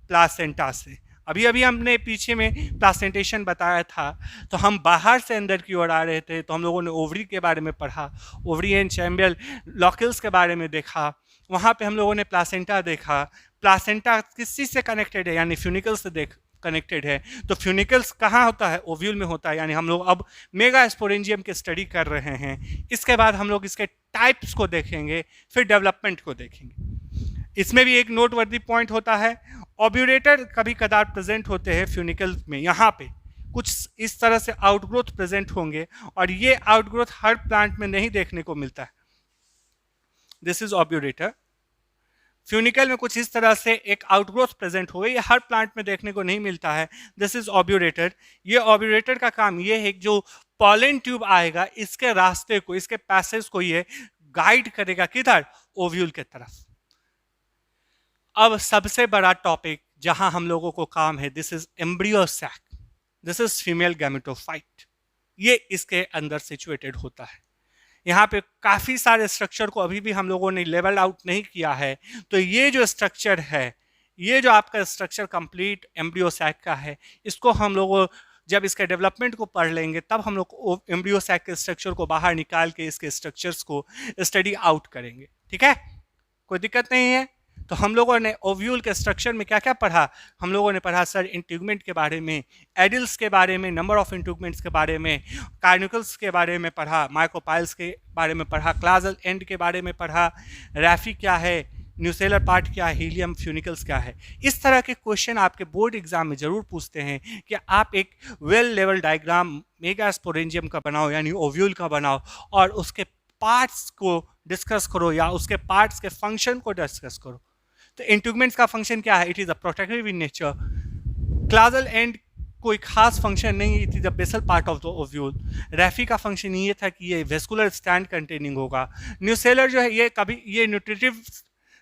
प्लासेंटा से। अभी अभी हमने पीछे में प्लासेंटेशन बताया था, तो हम बाहर से अंदर की ओर आ रहे थे, तो हम लोगों ने ओवरी के बारे में पढ़ा, ओवरी एंड चैम्बियल लॉकिल्स के बारे में देखा, वहाँ पे हम लोगों ने प्लासेंटा देखा। प्लासेंटा किस चीज़ से कनेक्टेड है? यानी फ्यूनिकल से कनेक्टेड है। तो फ्यूनिकल्स कहाँ होता है? ओव्यूल में होता है। यानी हम लोग अब मेगा स्पोरेंजियम की स्टडी कर रहे हैं। इसके बाद हम लोग इसके टाइप्स को देखेंगे, फिर डेवलपमेंट को देखेंगे। इसमें भी एक नोटवर्दी पॉइंट होता है, ऑब्यूरेटर कभी कदार प्रेजेंट होते हैं फ्यूनिकल में। यहाँ पे कुछ इस तरह से आउटग्रोथ प्रेजेंट होंगे, और ये आउटग्रोथ हर प्लांट में नहीं देखने को मिलता है। This is ऑब्यूरेटर। फ्यूनिकल में कुछ इस तरह से एक आउटग्रोथ प्रेजेंट हो गई, ये हर प्लांट में देखने को नहीं मिलता है। This is obturator. ये ऑब्यूरेटर का काम ये है, जो पॉलन ट्यूब आएगा इसके रास्ते को, इसके पैसेज को ये गाइड करेगा किधर? ओव्यूल के तरफ। अब सबसे बड़ा टॉपिक जहां हम लोगों को काम है, this is embryo sac, this is female gametophyte. ये इसके अंदर सिचुएटेड होता है। यहाँ पे काफ़ी सारे स्ट्रक्चर को अभी भी हम लोगों ने लेवल आउट नहीं किया है। तो ये जो स्ट्रक्चर है, ये जो आपका स्ट्रक्चर कंप्लीट एम्ब्रियो सैक का है, इसको हम लोग जब इसके डेवलपमेंट को पढ़ लेंगे तब हम लोग एम्ब्रियो सैक के स्ट्रक्चर को बाहर निकाल के इसके स्ट्रक्चर्स को स्टडी आउट करेंगे। ठीक है, कोई दिक्कत नहीं है। तो हम लोगों ने ओव्यूल के स्ट्रक्चर में क्या क्या पढ़ा? हम लोगों ने पढ़ा सर इंट्यूगमेंट के बारे में, एडिल्स के बारे में, नंबर ऑफ इंट्यूगमेंट्स के बारे में, कार्निकल्स के बारे में पढ़ा, माइक्रोपाइल्स के बारे में पढ़ा, क्लाजल एंड के बारे में पढ़ा, रैफी क्या है, न्यूसेलर पार्ट क्या है, हीलियम फ्यूनिकल्स क्या है। इस तरह के क्वेश्चन आपके बोर्ड एग्जाम में जरूर पूछते हैं कि आप एक well level diagram mega sporangium का बनाओ, यानी ओव्यूल का बनाओ, और उसके पार्ट्स को डिस्कस करो या उसके पार्ट्स के फंक्शन को डिस्कस करो। तो इंट्यूगमेंट्स का फंक्शन क्या है? It is a protective in nature. Chalazal and कोई खास फंक्शन नहीं, it is a basal part of the ovule. Raphe का फंक्शन ये था कि ये वेस्कुलर स्टैंड कंटेनिंग होगा। न्यूसेलर जो है ये कभी ये न्यूट्रिटिव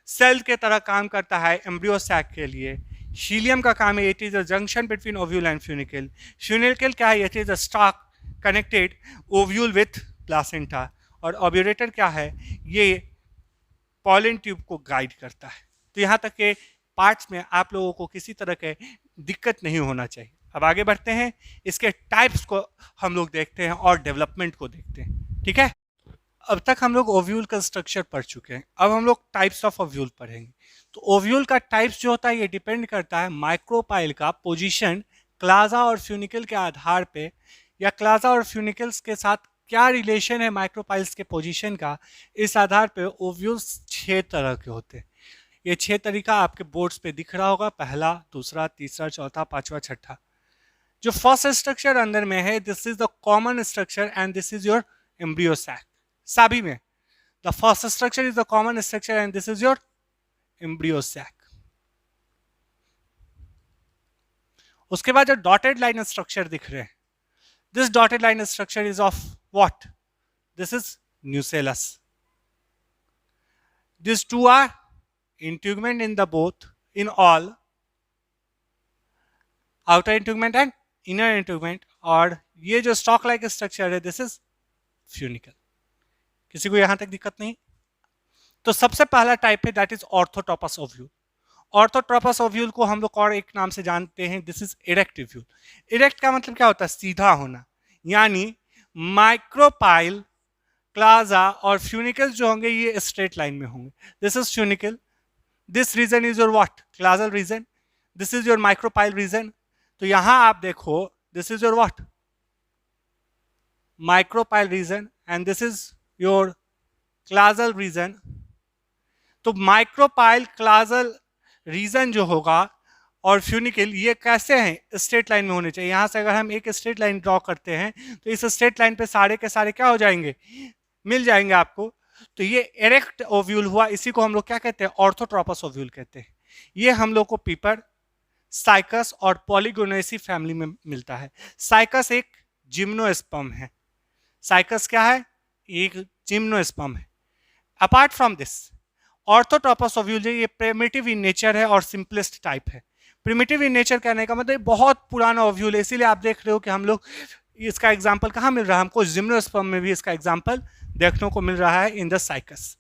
सेल के तरह काम करता है एम्ब्रियो सैक के लिए। हीलियम का काम है, it is a junction between ovule and funicle. Funicle क्या है? It is a stock connected ovule with placenta. और ऑब्यूरेटर क्या है? ये पॉलन ट्यूब को गाइड करता है। तो यहाँ तक के पार्ट्स में आप लोगों को किसी तरह के दिक्कत नहीं होना चाहिए। अब आगे बढ़ते हैं, इसके टाइप्स को हम लोग देखते हैं और डेवलपमेंट को देखते हैं। ठीक है, अब तक हम लोग ओव्यूल का स्ट्रक्चर पढ़ चुके हैं, अब हम लोग टाइप्स ऑफ ओव्यूल पढ़ेंगे। तो ओव्यूल का टाइप्स जो होता है ये डिपेंड करता है माइक्रोपाइल का पोजीशन क्लाजा और फ्यूनिकल के आधार पे, या क्लाजा और फ्यूनिकल्स के साथ क्या रिलेशन है माइक्रोपाइल्स के पोजीशन का, इस आधार पे ओव्यूल्स 6 तरह के होते हैं। ये 6 तरीका आपके बोर्ड्स पे दिख रहा होगा, पहला, दूसरा, तीसरा, चौथा, पांचवा, छठा। जो फर्स्ट स्ट्रक्चर अंदर में है, this is the common structure and this is your embryo sac. सभी में the first structure is the common structure and this is your embryo sac. उसके बाद जो डॉटेड लाइन स्ट्रक्चर दिख रहे हैं, this dotted line structure is of what? This is nucellus. These two are integument in the both, in all, outer integument and inner integument, और ये जो stock like structure है, दिस इज फ्यूनिकल। किसी को यहां तक दिक्कत नहीं? तो सबसे पहला टाइप है that is orthotropous ovule. Orthotropous ovule को हम लोग और एक नाम से जानते हैं, this is erect ovule. Erect का मतलब क्या होता है? सीधा होना, यानी माइक्रोपाइल, क्लाजा और फ्यूनिकल जो होंगे ये स्ट्रेट लाइन में होंगे। This is funicle, this region is your what? Chalazal region, this is your micropyle region. तो यहां आप देखो, this is your what? Micropyle region and this is your chalazal region. तो माइक्रोपाइल, क्लाजल रीजन जो होगा और फ्यूनिकल, ये कैसे हैं? स्ट्रेट लाइन में होने चाहिए। यहां से अगर हम एक स्ट्रेट लाइन ड्रॉ करते हैं तो इस स्ट्रेट लाइन पे सारे के सारे क्या हो जाएंगे? मिल जाएंगे आपको। तो ये इरेक्ट ओव्यूल हुआ, इसी को हम लोग क्या कहते हैं? ऑर्थोट्रोपस ओव्यूल कहते हैं। ये हम लोग को पीपर, साइकस और पॉलीगोनेसी फैमिली में मिलता है। साइकस एक जिम्नोस्पर्म है। साइकस क्या है? एक जिम्नोस्पर्म है। Apart from this, orthotropous ovule जो ये प्रिमिटिव इन नेचर है और सिंपलेस्ट टाइप है। प्रिमिटिव इन नेचर कहने का मतलब बहुत पुराना ओव्यूल है, इसीलिए आप देख रहे हो कि हम लोग इसका एग्जाम्पल कहाँ मिल रहा है हमको? जिम्नोस्पर्म में भी इसका एग्जाम्पल देखने को मिल रहा है इन द साइकस।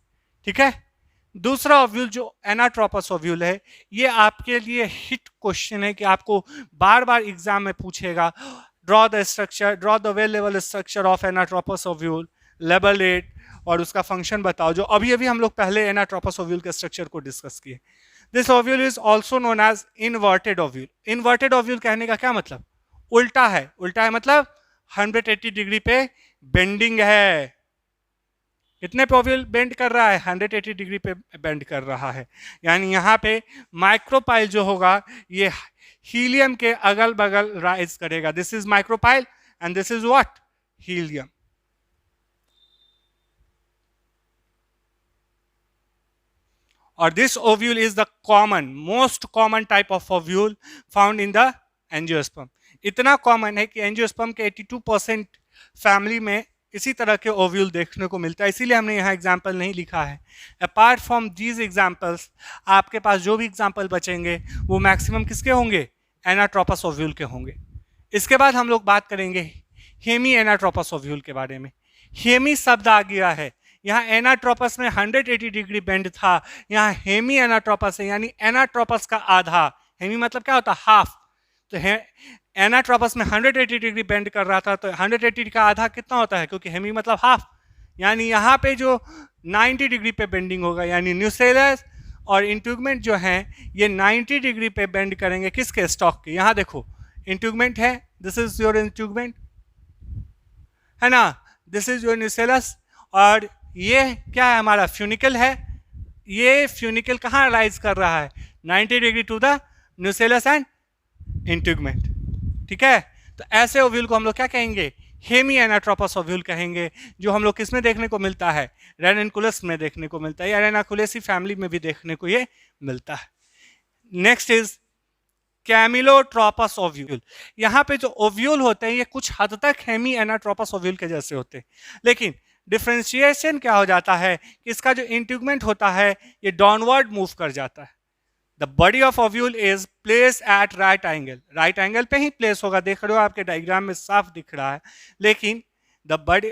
ठीक है। दूसरा ओव्यूल जो एनाट्रोपस ओव्यूल है, ये आपके लिए हिट क्वेश्चन है कि आपको बार बार एग्जाम में पूछेगा, draw the structure, draw the well level structure of anatropous ovule, level 8 और उसका फंक्शन बताओ, जो अभी अभी हम लोग पहले एनाट्रोपस ओव्यूल के स्ट्रक्चर को डिस्कस किए। This ovule is also known as inverted ovule. Inverted ovule कहने का क्या मतलब? उल्टा है। उल्टा है मतलब 180 डिग्री पे बेंडिंग है। कितने पे ओव्यूल बेंड कर रहा है? 180 डिग्री पे बेंड कर रहा है। यानी यहाँ पे माइक्रोपाइल जो होगा ये हीलियम के अगल बगल राइज करेगा। This is micropyle and this is what? Hilum. और this ovule is the common, most common type of ovule found in the angiosperm. इतना कॉमन है कि एंजियोस्पर्म के 82% फैमिली में इसी तरह के ओव्यूल देखने को मिलता है, इसीलिए हमने यहाँ एग्जाम्पल नहीं लिखा है। अपार्ट फ्रॉम दीज एग्जाम्पल्स, आपके पास जो भी एग्जाम्पल बचेंगे वो मैक्सिमम किसके होंगे? एनाट्रोपस ओव्यूल के होंगे। इसके बाद हम लोग बात करेंगे हेमी एनाट्रोपस ओव्यूल के बारे में। हेमी शब्द आ गया है, यहाँ एनाट्रोपस में 180 डिग्री बेंड था, यहाँ हेमी एनाट्रोपस है, यानी एनाट्रोपस का आधा। हेमी मतलब क्या होता है? हाफ। तो एनाट्रोपस में 180 डिग्री बेंड कर रहा था, तो 180 का आधा कितना होता है? क्योंकि हेमी मतलब हाफ, यानी यहाँ पे जो 90 डिग्री पे बेंडिंग होगा, यानी न्यूसेलस और इंट्यूगमेंट जो हैं ये 90 डिग्री पे बेंड करेंगे। किसके? स्टॉक के। यहाँ देखो इंट्यूगमेंट है, दिस इज योर इंट्यूगमेंट है ना, दिस इज योर न्यूसेलस, और ये क्या है? हमारा फ्यूनिकल है। ये फ्यूनिकल कहाँ राइज कर रहा है? 90 degree to the nucellus and integument. ठीक है। तो ऐसे ओव्यूल को हम लोग क्या कहेंगे? हेमी एनाट्रोपस ओव्यूल कहेंगे, जो हम लोग किसमें देखने को मिलता है? रेनकुलस में देखने को मिलता है, या रेनाकुलेसी फैमिली में भी देखने को ये मिलता है। Next is campylotropous ovule. यहाँ पे जो ओव्यूल होते हैं ये कुछ हद तक हेमी एनाट्रोपस ओव्यूल के जैसे होते हैं, लेकिन डिफ्रेंशिएशन क्या हो जाता है कि इसका जो इंट्यूगमेंट होता है ये डाउनवर्ड मूव कर जाता है। The body of ovule is place at right angle. Right angle पे ही प्लेस होगा, देख रहे हो आपके डायग्राम में साफ दिख रहा है। लेकिन the body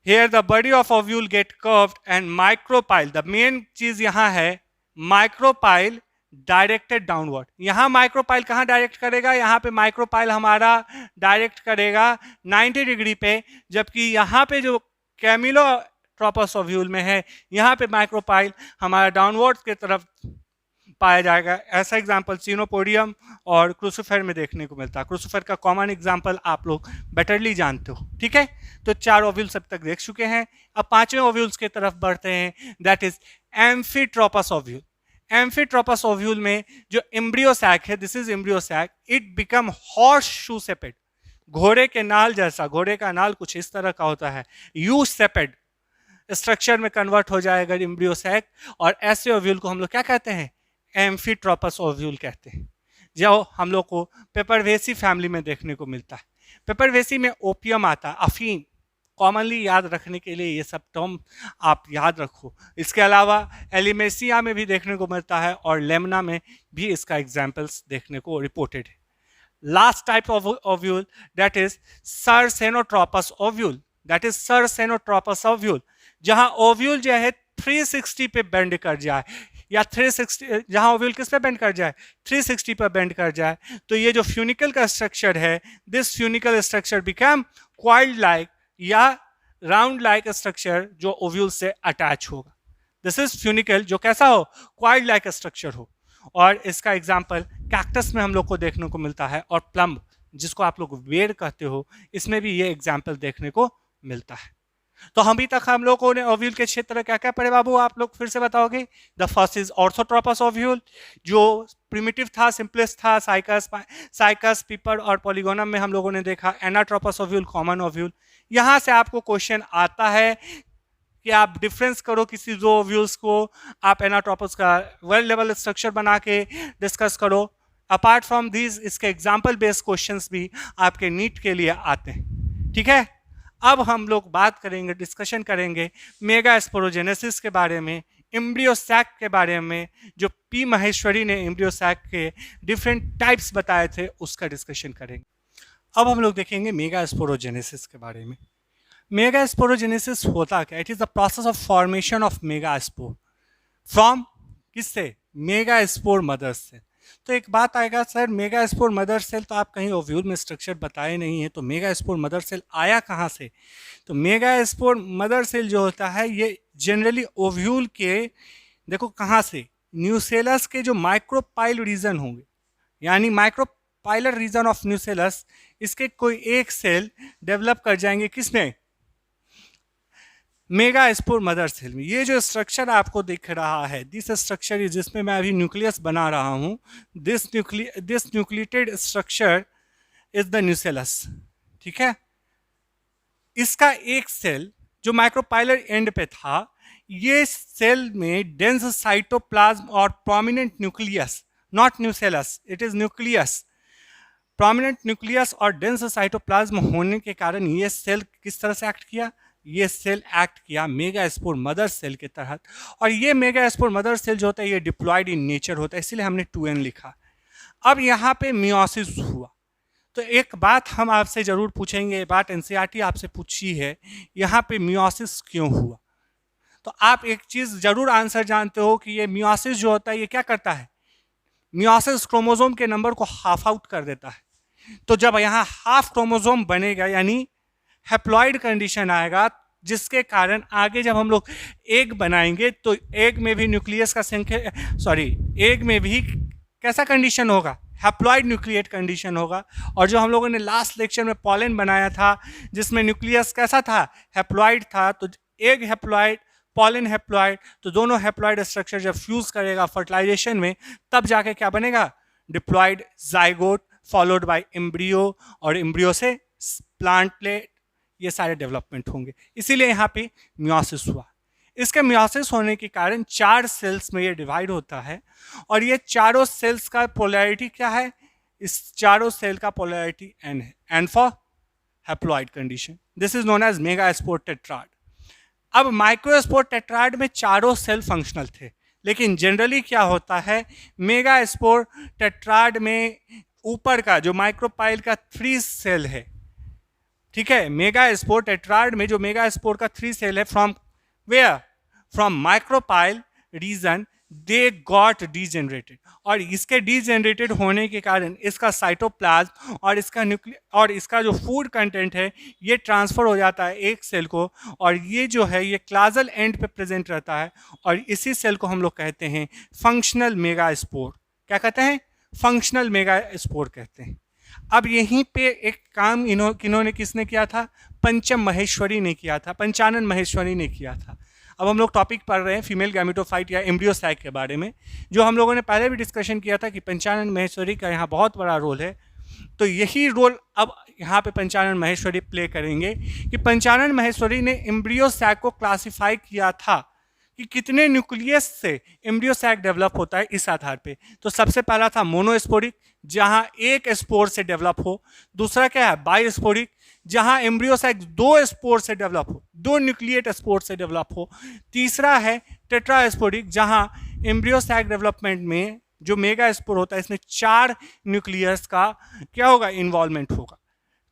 here the body of ovule get curved and micropyle, the main चीज यहाँ है माइक्रोपाइल डायरेक्टेड डाउनवर्ड। यहाँ माइक्रोपाइल कहाँ डायरेक्ट करेगा? यहाँ पे माइक्रोपाइल हमारा डायरेक्ट करेगा 90 डिग्री पे, जबकि यहाँ पे जो कैमिलोट्रोपस ओव्यूल में है यहाँ पे माइक्रोपाइल हमारा डाउनवर्ड की तरफ पाया जाएगा। ऐसा एग्जाम्पल सीनोपोडियम और क्रूसिफर में देखने को मिलता है। क्रूसिफर का कॉमन एग्जाम्पल आप लोग बेटरली जानते हो। ठीक है। तो 4 ओव्यूल्स अब तक देख चुके हैं। अब 5वें ओव्यूल्स की तरफ बढ़ते हैं, that is amphitropous ovule. Amphitropous ovule में जो एम्ब्रियो सैक है, this is embryo sac, it become horse shoe shaped, घोड़े के नाल जैसा, घोड़े का नाल कुछ इस तरह का होता है, यू सेपेड स्ट्रक्चर में कन्वर्ट हो जाएगा एम्ब्रियो सैक, और ऐसे ओव्यूल को हम लोग क्या कहते हैं, एम्फीट्रोपस ओव्यूल कहते हैं, जो हम लोग को पेपरवेसी फैमिली में देखने को मिलता है। पेपरवेसी में ओपियम आता है, अफीम, कॉमनली याद रखने के लिए ये सब टर्म आप याद रखो। इसके अलावा एलिमेसिया में भी देखने को मिलता है और लेमना में भी इसका एग्जाम्पल्स देखने को रिपोर्टेड है। Last type of ovule that is circinotropous ovule, that is circinotropous ovule, जहां ओव्यूल जो है 360 पे बेंड कर जाए, या 360, जहां ओव्यूल किस पे बेंड कर जाए, 360 पर बेंड कर जाए, तो ये जो फ्यूनिकल का स्ट्रक्चर है, this funicle structure become coiled like या राउंड लाइक स्ट्रक्चर जो ओव्यूल से अटैच होगा। दिस इज फ्यूनिकल, जो कैसा हो, क्वाइल्ड लाइक स्ट्रक्चर हो। और इसका एग्जाम्पल कैक्टस में हम लोग को देखने को मिलता है, और प्लम जिसको आप लोग वेड कहते हो, इसमें भी ये एग्जाम्पल देखने को मिलता है। तो अभी तक हम लोगों ने ओव्यूल के क्षेत्र क्या क्या पढ़े बाबू, आप लोग फिर से बताओगे। The first is orthotropous ovule, जो प्रिमिटिव था, सिंपलेस्ट था, साइकस, पीपर और पॉलीगोनम में हम लोगों ने देखा। Anatropous ovule, common ovule. यहाँ से आपको क्वेश्चन आता है कि आप डिफरेंस करो किसी दो ओव्यूल्स को, आप एनाट्रोपस का वेल लेवल स्ट्रक्चर बना के डिस्कस करो। अपार्ट फ्रॉम दिस, इसके एग्जाम्पल बेस्ड क्वेश्चंस भी आपके नीट के लिए आते हैं, ठीक है। अब हम लोग बात करेंगे, डिस्कशन करेंगे मेगा स्पोरोजेनेसिस के बारे में, एम्ब्रियो सैक के बारे में, जो पी महेश्वरी ने एम्ब्रियो सैक के डिफरेंट टाइप्स बताए थे, उसका डिस्कशन करेंगे। अब हम लोग देखेंगे मेगा स्पोरोजेनेसिस के बारे में। मेगा स्पोरोजेनेसिस होता क्या, it is the process of formation of megaspore from, किससे, मेगा स्पोर मदर सेल। तो एक बात आएगा, sir megaspore mother cell तो आप कहीं ओव्यूल में स्ट्रक्चर बताए नहीं है, तो मेगा स्पोर मदर सेल आया कहाँ से। तो मेगा स्पोर मदर सेल जो होता है, ये जनरली ओव्यूल के, देखो कहाँ से, न्यूसेलस के जो माइक्रोपाइल रीजन होंगे, यानी माइक्रोपाइलर रीजन ऑफ न्यूसेलस, इसके कोई एक सेल डेवलप कर जाएंगे किसमें, मेगा स्पोर मदर सेल में। ये जो स्ट्रक्चर आपको दिख रहा है, दिस स्ट्रक्चर इज, जिसमें मैं अभी न्यूक्लियस बना रहा हूँ, this nucleated structure is the nucellus, ठीक है। इसका एक सेल जो माइक्रोपाइलर एंड पे था, ये सेल में डेंस साइटोप्लाज्म और prominent nucleus, not nucellus, it is nucleus, prominent nucleus और डेंस साइटोप्लाज्म होने के कारण ये सेल किस तरह से एक्ट किया, ये सेल एक्ट किया मेगा स्पोर मदर सेल के तहत। और ये मेगा स्पोर मदर सेल जो होता है, ये डिप्लॉयड इन नेचर होता है, इसीलिए हमने 2n लिखा। अब यहाँ पे मियोसिस हुआ, तो एक बात हम आपसे जरूर पूछेंगे, ये बात एनसीईआरटी आपसे पूछी है, यहाँ पे मियोसिस क्यों हुआ। तो आप एक चीज जरूर आंसर जानते हो कि ये मियोसिस जो होता है, ये क्या करता है, मियोसिस क्रोमोसोम के नंबर को हाफ आउट कर देता है। तो जब यहाँ हाफ क्रोमोसोम बनेगा, यानी हैप्लॉइड कंडीशन आएगा, जिसके कारण आगे जब हम लोग एग बनाएंगे, तो एग में भी न्यूक्लियस का संख्या, सॉरी, एग में भी कैसा कंडीशन होगा, हैप्लॉइड न्यूक्लिएट कंडीशन होगा। और जो हम लोगों ने लास्ट लेक्चर में पॉलन बनाया था, जिसमें न्यूक्लियस कैसा था, हैप्लॉइड था, तो एग हैप्लॉइड, पॉलन हैप्लॉइड, तो दोनों हैप्लॉइड स्ट्रक्चर जब फ्यूज करेगा फर्टिलाइजेशन में, तब जाके क्या बनेगा, diploid zygote followed by embryo, और एम्ब्रियो से प्लांटलेट, ये सारे डेवलपमेंट होंगे। इसीलिए यहाँ पे मियोसिस हुआ। इसके मियोसिस होने के कारण 4 सेल्स में ये डिवाइड होता है, और ये चारों सेल्स का पोलैरिटी क्या है, इस चारों सेल का पोलैरिटी n है, n for haploid condition. This is known as megaspore tetrad. अब माइक्रोस्पोर टेट्राड में चारों सेल फंक्शनल थे, लेकिन जनरली क्या होता है, मेगा स्पोर टेट्राड में ऊपर का जो माइक्रोपाइल का 3 सेल है, ठीक है, मेगा स्पोर टेट्राड में जो मेगा स्पोर का 3 सेल है, from where, from micropyle region they got degenerated, और इसके डीजेनरेटेड होने के कारण इसका साइटोप्लाज्म और इसका और इसका जो फूड कंटेंट है, ये ट्रांसफर हो जाता है एक सेल को, और ये जो है ये क्लाजल एंड पे प्रेजेंट रहता है, और इसी सेल को हम लोग कहते हैं फंक्शनल मेगा स्पोर। क्या कहते हैं, फंक्शनल मेगा स्पोर कहते हैं। अब यहीं पे एक काम किन्होंने किसने किया था, पंचम महेश्वरी ने किया था, पंचानन महेश्वरी ने किया था। अब हम लोग टॉपिक पढ़ रहे हैं फीमेल गैमेटोफाइट या एम्ब्रियो सैक के बारे में, जो हम लोगों ने पहले भी डिस्कशन किया था कि पंचानन महेश्वरी का यहाँ बहुत बड़ा रोल है। तो यही रोल अब यहाँ पे पंचानन महेश्वरी प्ले करेंगे कि पंचानन महेश्वरी ने एम्ब्रियो सैक को क्लासिफाई किया था कि कितने न्यूक्लियस से एम्ब्रियो सैक डेवलप होता है इस आधार पे। तो सबसे पहला था मोनोस्पोरिक, जहाँ एक स्पोर से डेवलप हो। दूसरा क्या है, बायोस्पोरिक, जहाँ एम्ब्रियो सैक दो स्पोर से डेवलप हो, दो न्यूक्लिएट स्पोर से डेवलप हो। तीसरा है टेट्रास्पोरिक, जहाँ एम्ब्रियो सैक डेवलपमेंट में जो मेगा स्पोर होता है इसमें 4 न्यूक्लियस का क्या होगा, इन्वॉल्वमेंट होगा।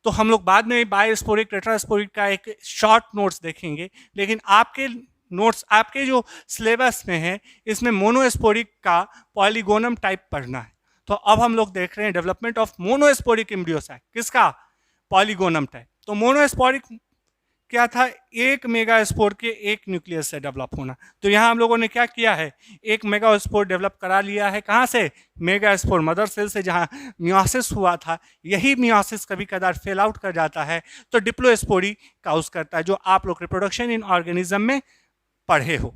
तो हम लोग बाद में बायोस्पोरिक टेट्रास्पोरिक का एक शॉर्ट नोट्स देखेंगे, लेकिन आपके नोट्स आपके जो सिलेबस में है इसमें मोनोस्पोरिक का पॉलीगोनम टाइप पढ़ना है। तो अब हम लोग देख रहे हैं development of monosporic embryo sac, किसका, पॉलीगोनम टाइप। तो मोनोस्पोरिक क्या था, एक मेगा स्पोर के एक न्यूक्लियस से डेवलप होना। तो यहाँ हम लोगों ने क्या किया है, एक मेगा स्पोर डेवलप करा लिया है। कहाँ से, मेगा स्पोर मदर सेल से, जहाँ मियोसिस हुआ था। यही मियोसिस कभी कदार फेल आउट कर जाता है तो डिप्लोस्पोरी काउज करता है, जो आप लोग रिप्रोडक्शन इन ऑर्गेनिज्म में पढ़े हो।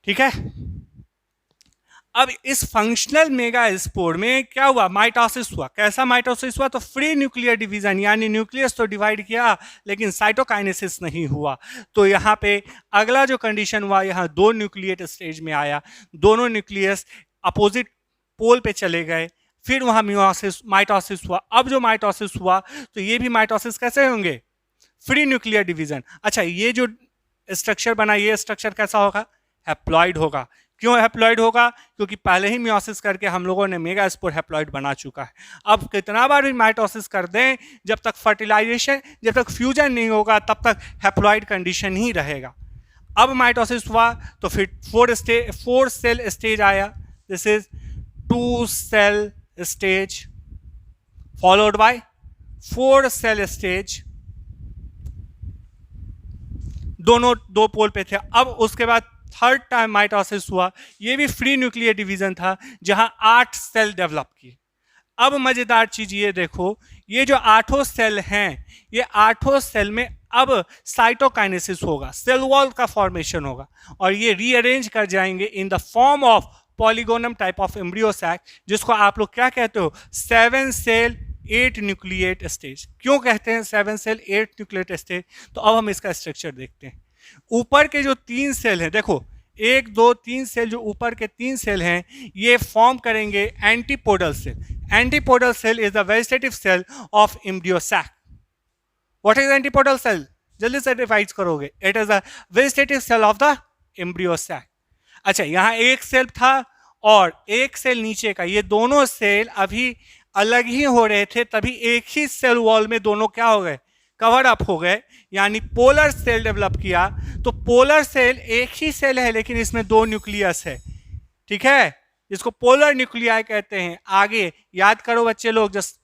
ठीक है, अब इस फंक्शनल मेगा स्पोर में क्या हुआ, माइटोसिस हुआ। कैसा माइटोसिस हुआ, तो फ्री न्यूक्लियर डिवीजन, यानी न्यूक्लियस तो डिवाइड किया लेकिन साइटोकाइनेसिस नहीं हुआ। तो यहाँ पे अगला जो कंडीशन हुआ, यहाँ 2 न्यूक्लिएट स्टेज में आया, दोनों न्यूक्लियस अपोजिट पोल पे चले गए, फिर वहाँ माइटोसिस हुआ। अब जो माइटोसिस हुआ तो ये भी माइटोसिस कैसे होंगे, फ्री न्यूक्लियर डिवीजन। अच्छा, ये जो स्ट्रक्चर बना, ये स्ट्रक्चर कैसा होगा, हैप्लॉइड होगा। क्यों हैप्लॉइड होगा, क्योंकि पहले ही मियोसिस करके हम लोगों ने मेगा स्पोर हैप्लॉइड बना चुका है। अब कितना बार भी माइटोसिस कर दें, जब तक फर्टिलाइजेशन, जब तक फ्यूजन नहीं होगा तब तक हैप्लॉइड कंडीशन ही रहेगा। अब माइटोसिस हुआ तो फिर 4 सेल स्टेज आया, this is 2 cell stage followed by 4 cell stage, दोनों 2 पोल पे थे। अब उसके बाद थर्ड टाइम माइटोसिस हुआ, ये भी फ्री न्यूक्लियर डिवीजन था, जहां 8 सेल डेवलप किए। अब मजेदार चीज ये देखो, ये जो 8 सेल हैं, ये 8 सेल में अब साइटोकाइनेसिस होगा, सेल वॉल का फॉर्मेशन होगा, और ये रीअरेंज कर जाएंगे in the form of polygonum type of embryo sac, जिसको आप लोग क्या कहते हो, 7 सेल 8 न्यूक्लिएट स्टेज। क्यों कहते हैं 7 सेल 8 न्यूक्लिएट स्टेज, तो अब हम इसका स्ट्रक्चर देखते हैं। ऊपर के जो 3 सेल हैं, देखो 1 2 3 सेल, जो ऊपर के 3 सेल हैं, ये फॉर्म करेंगे antipodal cell. Antipodal cell is the vegetative cell of embryo sac. What is antipodal cell, जल्दी से डिफाइन करोगे, it is the vegetative cell of the embryo sac. अच्छा, यहाँ एक सेल था और एक सेल नीचे का, ये दोनों सेल अभी अलग ही हो रहे थे, तभी एक ही सेल वॉल में दोनों क्या हो गए, कवर अप हो गए, यानी पोलर सेल डेवलप किया। तो पोलर सेल एक ही सेल है लेकिन इसमें 2 न्यूक्लियस है। ठीक है, इसको पोलर न्यूक्लियाई कहते हैं। आगे याद करो बच्चे लोग, जस्ट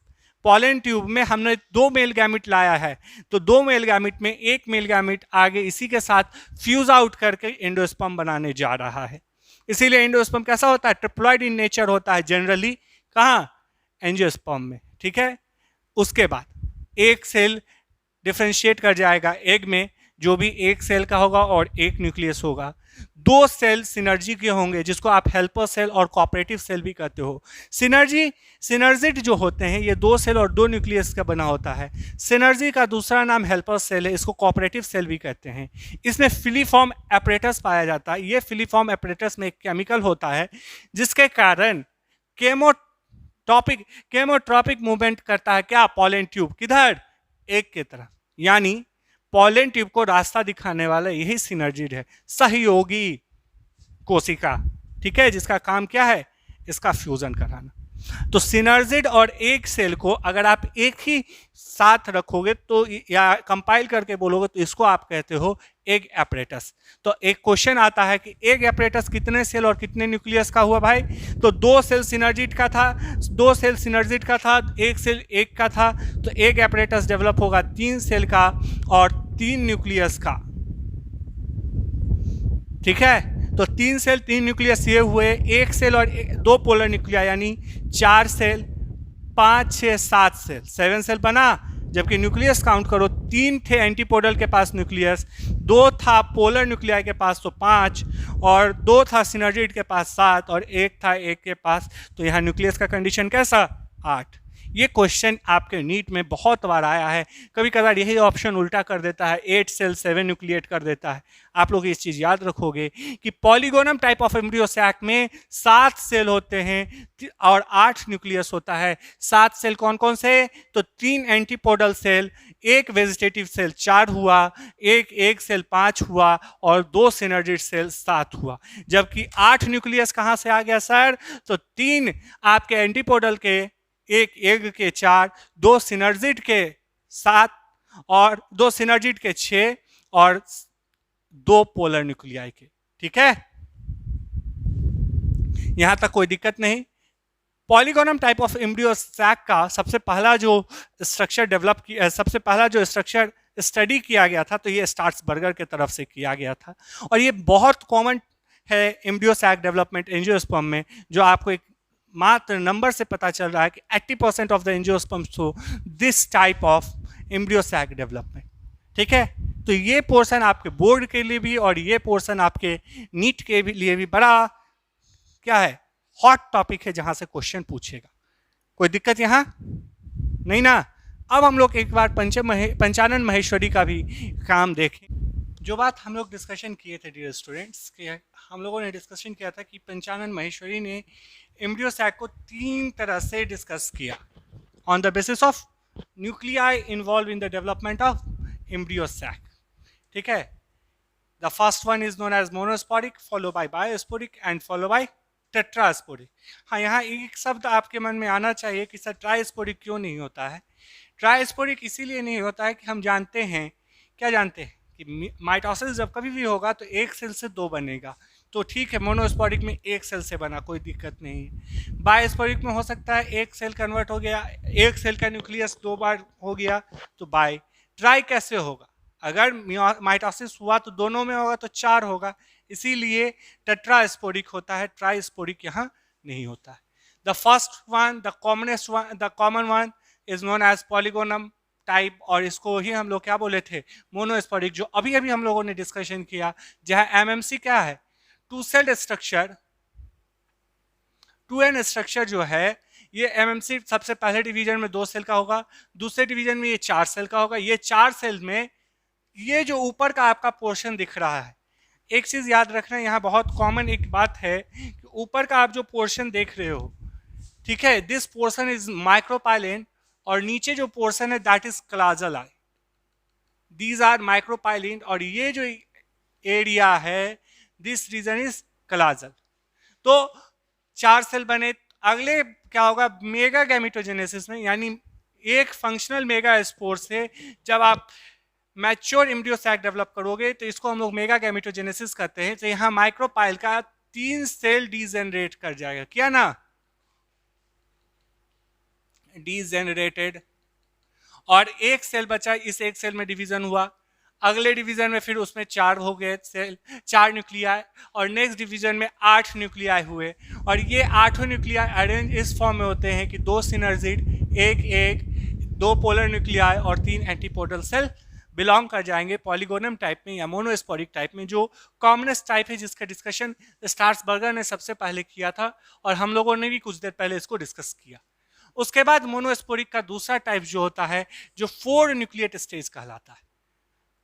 पॉलन ट्यूब में हमने 2 मेल गैमिट लाया है, तो 2 मेल गैमिट में एक मेल गैमिट आगे इसी के साथ फ्यूज आउट करके एंडोस्पर्म बनाने जा रहा है। इसीलिए एंडोस्पर्म कैसा होता है, ट्रिप्लॉइड इन नेचर होता है जनरली, कहाँ, एंजियोस्पर्म में। ठीक है, उसके बाद एक सेल डिफरेंशिएट कर जाएगा एग में, जो भी एक सेल का होगा और एक न्यूक्लियस होगा। 2 सेल सिनर्जी के होंगे, जिसको आप हेल्पर सेल और कोऑपरेटिव सेल भी कहते हो। सिनर्जिड जो होते हैं, ये 2 सेल और 2 न्यूक्लियस का बना होता है। सिनर्जी का दूसरा नाम हेल्पर सेल है, इसको कोऑपरेटिव सेल भी कहते हैं। इसमें फिलीफॉर्म एपरेटस पाया जाता है। ये फिलीफॉर्म एपरेटस में एक केमिकल होता है जिसके कारण केमोट्रॉपिक मूवमेंट करता है, क्या, पॉलन ट्यूब, किधर, एक की तरफ, यानी पॉलन ट्यूब को रास्ता दिखाने वाला यही सिनर्जिड है, सहयोगी कोशिका। ठीक है, जिसका काम क्या है, इसका फ्यूजन कराना। तो सिनर्जिड और एक सेल को अगर आप एक ही साथ रखोगे तो, या कंपाइल करके बोलोगे, तो इसको आप कहते हो एग एपरेटस। तो एक क्वेश्चन आता है कि एग एपरेटस कितने सेल और कितने न्यूक्लियस का हुआ भाई, तो 2 सेल सिनर्जिड का था, 2 सेल सिनर्जिड का था, 1 सेल एक का था। तो एग एपरेटस डेवलप होगा 3 सेल का और 3 न्यूक्लियस का। ठीक है, तो 3 सेल 3 न्यूक्लियस ये हुए, 1 सेल और 2 पोलर न्यूक्लिया, यानी 4 सेल, 5 6 7 सेल, 7 सेल बना। जबकि न्यूक्लियस काउंट करो 3 थे एंटीपोडल के पास न्यूक्लियस, 2 था पोलर न्यूक्लियाई के पास तो 5, और 2 था सिनर्जिड के पास 7, और 1 था एक के पास, तो यहाँ न्यूक्लियस का कंडीशन कैसा 8। ये क्वेश्चन आपके नीट में बहुत बार आया है, कभी कभार यही ऑप्शन उल्टा कर देता है, 8 सेल 7 न्यूक्लिएट कर देता है। आप लोग इस चीज याद रखोगे कि polygonum type of embryo sac में 7 सेल होते हैं और 8 न्यूक्लियस होता है। 7 सेल कौन कौन से, तो 3 एंटीपोडल सेल, एक वेजिटेटिव सेल 4 हुआ, एक सेल 5 हुआ, और 2 सिनर्जिड सेल 7 हुआ। जबकि 8 न्यूक्लियस कहां से आ गया सर, तो 3 आपके एंटीपोडल के, एक एग के 4, 2 सिनर्जिड के 7, और 2 सिनर्जिड के 6, और 2 पोलर न्यूक्लियाई के। ठीक है, यहां तक कोई दिक्कत नहीं। Polygonum type of embryo sac का सबसे पहला जो स्ट्रक्चर डेवलप किया, सबसे पहला जो स्ट्रक्चर स्टडी किया गया था, तो ये स्टार्सबर्गर के तरफ से किया गया था, और ये बहुत कॉमन है एम्ब्रियो सैक डेवलपमेंट एंजियोस्पर्म में, जो आपको एक मात्र नंबर से पता चल रहा है कि 80% of the angiosperms show this type of embryo sac development. ठीक है, तो ये पोर्शन आपके बोर्ड के लिए भी और ये पोर्शन आपके नीट के लिए भी बड़ा क्या है, हॉट टॉपिक है, जहां से क्वेश्चन पूछेगा। कोई दिक्कत यहां नहीं ना। अब हम लोग एक बार पंचानन महेश्वरी का भी काम देखें। जो बात हम लोग डिस्कशन किए थे डियर स्टूडेंट्स के, हम लोगों ने डिस्कशन किया था कि पंचानन महेश्वरी ने एम्ब्रियो सैक को 3 तरह से डिस्कस किया on the basis of nuclei involve in the development of embryo sac. ठीक है, the first one is known as monosporic, follow by bisporic and follow by tetrasporic. हाँ, यहाँ एक शब्द आपके मन में आना चाहिए कि सर ट्राइस्पोरिक क्यों नहीं होता है। ट्राइस्पोरिक इसीलिए नहीं होता है कि हम जानते हैं, क्या जानते हैं कि माइटोसिस जब कभी भी होगा तो एक सेल से 2 बनेगा, तो ठीक है, मोनोस्पोरिक में एक सेल से बना, कोई दिक्कत नहीं है। बायोस्पोरिक में हो सकता है एक सेल कन्वर्ट हो गया, एक सेल का न्यूक्लियस 2 बार हो गया, तो बाय। ट्राई कैसे होगा, अगर माइटोसिस हुआ तो दोनों में होगा तो 4 होगा, इसीलिए टेट्रास्पोरिक होता है, ट्राइस्पोरिक यहाँ नहीं होता है। The first one, the commonest one, the common one is known as polygonum type, और इसको ही हम लोग क्या बोले थे, मोनोस्पोरिक, जो अभी अभी हम लोगों ने डिस्कशन किया, जहां एमएमसी क्या है, 2 सेल स्ट्रक्चर, 2n स्ट्रक्चर जो है, ये एमएमसी सबसे पहले डिवीजन में 2 सेल का होगा, दूसरे डिवीजन में ये 4 सेल का होगा। ये 4 सेल में ये जो ऊपर का आपका पोर्शन दिख रहा है, एक चीज याद रखना, यहाँ बहुत कॉमन एक बात है कि ऊपर का आप जो पोर्शन देख रहे हो, ठीक है, दिस पोर्शन इज माइक्रोपाइलिन, और नीचे जो पोर्शन है दैट इज क्लाजल आई, दीज आर माइक्रोपाइलिन, और ये जो एरिया है दिस रीजन इज क्लाजल। तो 4 सेल बने, अगले क्या होगा, मेगा गैमेटोजेनेसिस में, यानी एक फंक्शनल मेगा स्पोर से जब आप मैच्योर एम्ब्रियो सैक डेवलप करोगे, तो इसको हम लोग मेगा गैमेटोजेनेसिस कहते हैं। तो यहाँ माइक्रोपाइल का 3 सेल डीजेनरेट कर जाएगा, क्या ना, डीजेनरेटेड, और एक सेल बचा, इस एक सेल में डिवीजन हुआ, अगले डिवीजन में फिर उसमें 4 हो गए सेल, 4 न्यूक्लियाई, और नेक्स्ट डिवीजन में 8 न्यूक्लियाई हुए, और ये 8 न्यूक्लियाई अरेंज इस फॉर्म में होते हैं कि 2 सिनर्जिड, एक 2 पोलर न्यूक्लियाई और 3 एंटीपोडल सेल बिलोंग कर जाएंगे पॉलीगोनम टाइप में या मोनोस्पोरिक टाइप में, जो कॉमनेस्ट टाइप है, जिसका डिस्कशन स्टार्सबर्गर ने सबसे पहले किया था, और हम लोगों ने भी कुछ देर पहले इसको डिस्कस किया। उसके बाद मोनोस्पोरिक का दूसरा टाइप जो होता है, जो 4 न्यूक्लिएट स्टेज कहलाता है।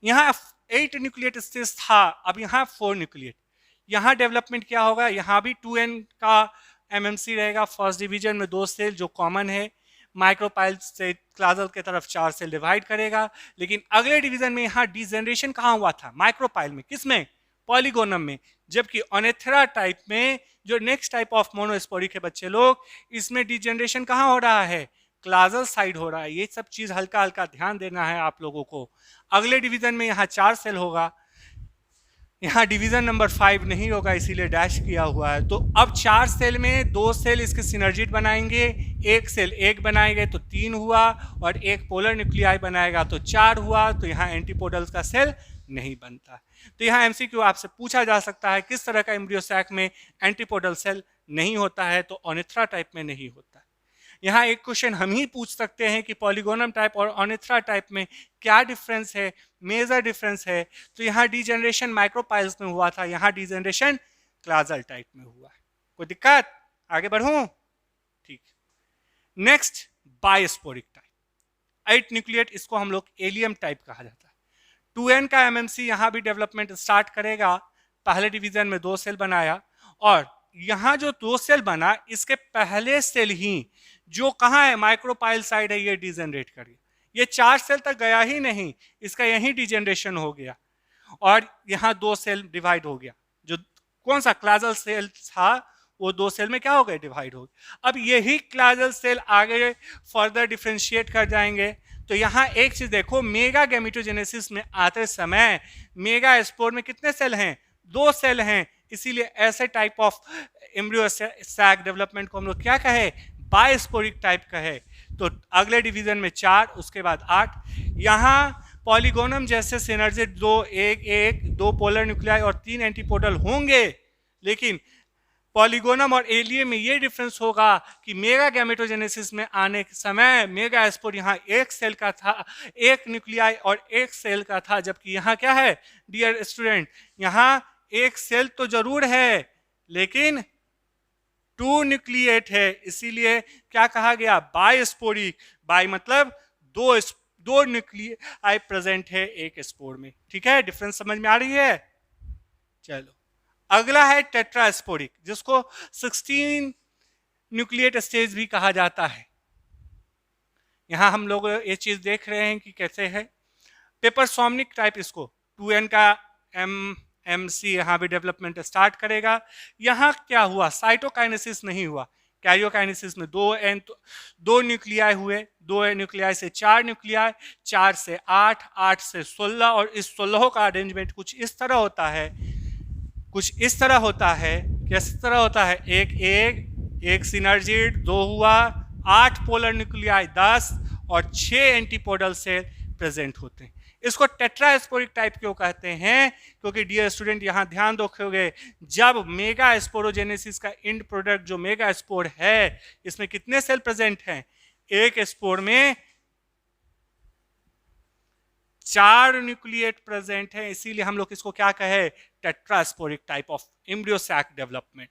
यहाँ 8 न्यूक्लिएट स्टेज था, अब यहाँ 4 न्यूक्लिएट। यहाँ डेवलपमेंट क्या होगा, यहाँ भी 2n का एमएमसी रहेगा, फर्स्ट डिवीजन में 2 सेल जो कॉमन है, माइक्रोपाइल से क्लाजल के तरफ 4 सेल डिवाइड करेगा, लेकिन अगले डिवीजन में यहाँ डिजेनरेशन कहाँ हुआ था, माइक्रोपाइल में, किसमें, पॉलीगोनम में। जबकि ओनेथेरा टाइप में, जो नेक्स्ट टाइप ऑफ मोनोस्पोरिक है बच्चे लोग, इसमें डिजेनरेशन कहाँ हो रहा है, क्लाजल साइड हो रहा है। ये सब चीज हल्का हल्का ध्यान देना है आप लोगों को। अगले डिवीजन में यहाँ 4 सेल होगा, यहाँ डिवीजन नंबर 5 नहीं होगा, इसीलिए डैश किया हुआ है। तो अब 4 सेल में 2 सेल इसके सिनर्जिड बनाएंगे, एक सेल एक बनाएंगे तो 3 हुआ, और एक पोलर न्यूक्लियाई बनाएगा तो 4 हुआ, तो यहाँ एंटीपोडल्स का सेल नहीं बनता। तो यहाँ एमसीक्यू आपसे पूछा जा सकता है किस तरह का एम्ब्रियो सैक में एंटीपोडल सेल नहीं होता है, तो ओनेथ्रा टाइप में नहीं होता है। यहाँ एक क्वेश्चन हम ही पूछ सकते हैं कि पॉलीगोनम टाइप और ऑर्निथरा टाइप में क्या डिफरेंस है, मेजर डिफरेंस है। तो यहाँ डिजेनरेशन माइक्रोपाइल्स में हुआ था, यहाँ डिजेनरेशन क्लाजल टाइप में हुआ है। कोई दिक्कत? आगे बढ़ूं? ठीक। नेक्स्ट बायोस्पोरिक टाइप 8 न्यूक्लिएट, इसको हम लोग एलियम टाइप कहा जाता है। 2n का एमएमसी यहाँ भी डेवलपमेंट स्टार्ट करेगा। पहले डिवीजन में 2 सेल बनाया और यहाँ जो 2 सेल बना इसके पहले सेल ही जो कहाँ है माइक्रोपाइल साइड है ये डिजेनरेट कर गया। ये 4 सेल तक गया ही नहीं, इसका यही डिजेनरेशन हो गया और यहाँ 2 सेल डिवाइड हो गया। जो कौन सा क्लाजल सेल था वो 2 सेल में क्या हो गए, डिवाइड हो गए। अब यही क्लाजल सेल आगे फर्दर डिफ्रेंशिएट कर जाएंगे। तो यहाँ एक चीज देखो, मेगा गैमेटोजेनेसिस में आते समय मेगा स्पोर में कितने सेल हैं, 2 सेल हैं। इसीलिए ऐसे type of embryo sac development को हम लोग क्या कहे, बायोस्पोरिक टाइप कहे। तो अगले डिवीजन में 4, उसके बाद 8। यहाँ पॉलीगोनम जैसे सिनर्जी 2 पोलर न्यूक्लियाई और 3 एंटीपोडल होंगे, लेकिन पॉलीगोनम और एलियम में ये डिफरेंस होगा कि मेगा गैमेटोजेनेसिस में आने के समय मेगा स्पोर यहाँ 1 सेल का था, 1 न्यूक्लियाई और 1 सेल का था, जबकि यहाँ क्या है डियर स्टूडेंट, यहाँ 1 सेल तो जरूर है लेकिन 2 न्यूक्लिएट है। इसीलिए क्या कहा गया, बायोस्पोरिक। बाय मतलब 2 न्यूक्लियाई प्रेजेंट है एक स्पोर में। ठीक है, डिफरेंस समझ में आ रही है? चलो अगला है टेट्रास्पोरिक, जिसको 16 न्यूक्लिएट स्टेज भी कहा जाता है। यहां हम लोग ये चीज देख रहे हैं कि कैसे है पेपरसोमनिक टाइप। इसको 2n का एमसी यहाँ भी डेवलपमेंट स्टार्ट करेगा। यहाँ क्या हुआ, साइटोकाइनेसिस नहीं हुआ, कैरियोकाइनेसिस में 2 न्यूक्लियाई हुए, 2 न्यूक्लियाई से 4 न्यूक्लियाई, 4 से 8, 8 से 16 और इस 16 का अरेंजमेंट कुछ इस तरह होता है, कुछ इस तरह होता है। किस तरह होता है, एक सिनर्जिड 2 हुआ, 8 पोलर न्यूक्लियाई 10 और 6 एंटीपोडल सेल प्रेजेंट होते हैं। इसको टेट्रास्पोरिक टाइप क्यों कहते हैं, क्योंकि डियर स्टूडेंट यहां ध्यान रखोगे, जब मेगा स्पोरोजेनेसिस का एंड प्रोडक्ट जो मेगा स्पोर है इसमें कितने सेल प्रेजेंट हैं, एक स्पोर में 4 न्यूक्लिएट प्रेजेंट है। इसीलिए हम लोग इसको क्या कहे, tetrasporic type of embryo sac development.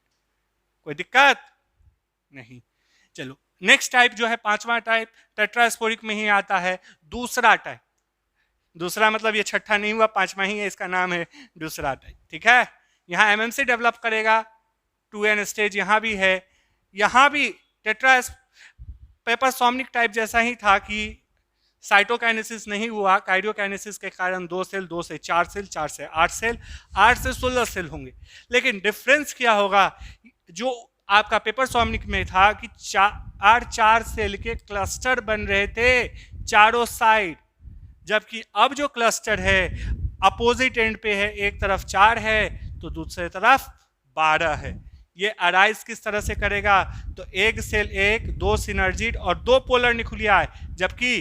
कोई दिक्कत नहीं। चलो नेक्स्ट टाइप जो है 5वां टाइप टेट्रास्पोरिक में ही आता है, दूसरा टाइप। दूसरा मतलब ये छठा नहीं हुआ, 5वां ही है, इसका नाम है दूसरा टाइप। ठीक है, यहाँ एमएमसी डेवलप करेगा, 2n स्टेज यहाँ भी है। यहाँ भी पेपरसोमनिक टाइप जैसा ही था कि साइटोकाइनेसिस नहीं हुआ, काइरियोकाइनेसिस के कारण 2 सेल, 2 से 4 सेल, 4 से 8 सेल, 8 से 16 सेल होंगे। लेकिन डिफरेंस क्या होगा, जो आपका पेपरसोमनिक में था कि 4 सेल के क्लस्टर बन रहे थे चारों साइड, जबकि अब जो क्लस्टर है अपोजिट एंड पे है, एक तरफ 4 है तो दूसरी तरफ 12 है। ये अराइज किस तरह से करेगा, तो एक सेल 1, 2 सिनर्जिड और 2 पोलर न्यूक्लियाई, जबकि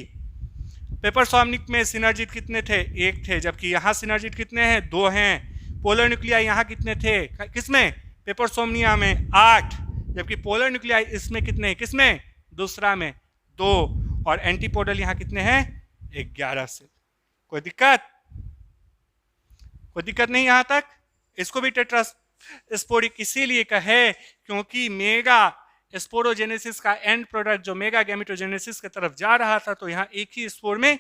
पेपरसोमनिक में सिनर्जिड कितने थे, 1 थे, जबकि यहाँ सिनर्जिड कितने हैं, 2 हैं। पोलर न्यूक्लियाई यहाँ कितने थे, किसमें, पेपरसोमनिया में 8, जबकि पोलर न्यूक्लियाई इसमें कितने हैं, किसमें, दूसरा में 2, और एंटीपोडल यहाँ कितने हैं, 11 से। कोई दिक्कत, कोई दिक्कत नहीं यहाँ तक। इसको भी टेट्रास्पोरिक इसीलिए कहे क्योंकि मेगा स्पोरोजेनेसिस का एंड प्रोडक्ट जो मेगा गैमेटोजेनेसिस की तरफ जा रहा था, तो यहाँ एक ही स्पोर में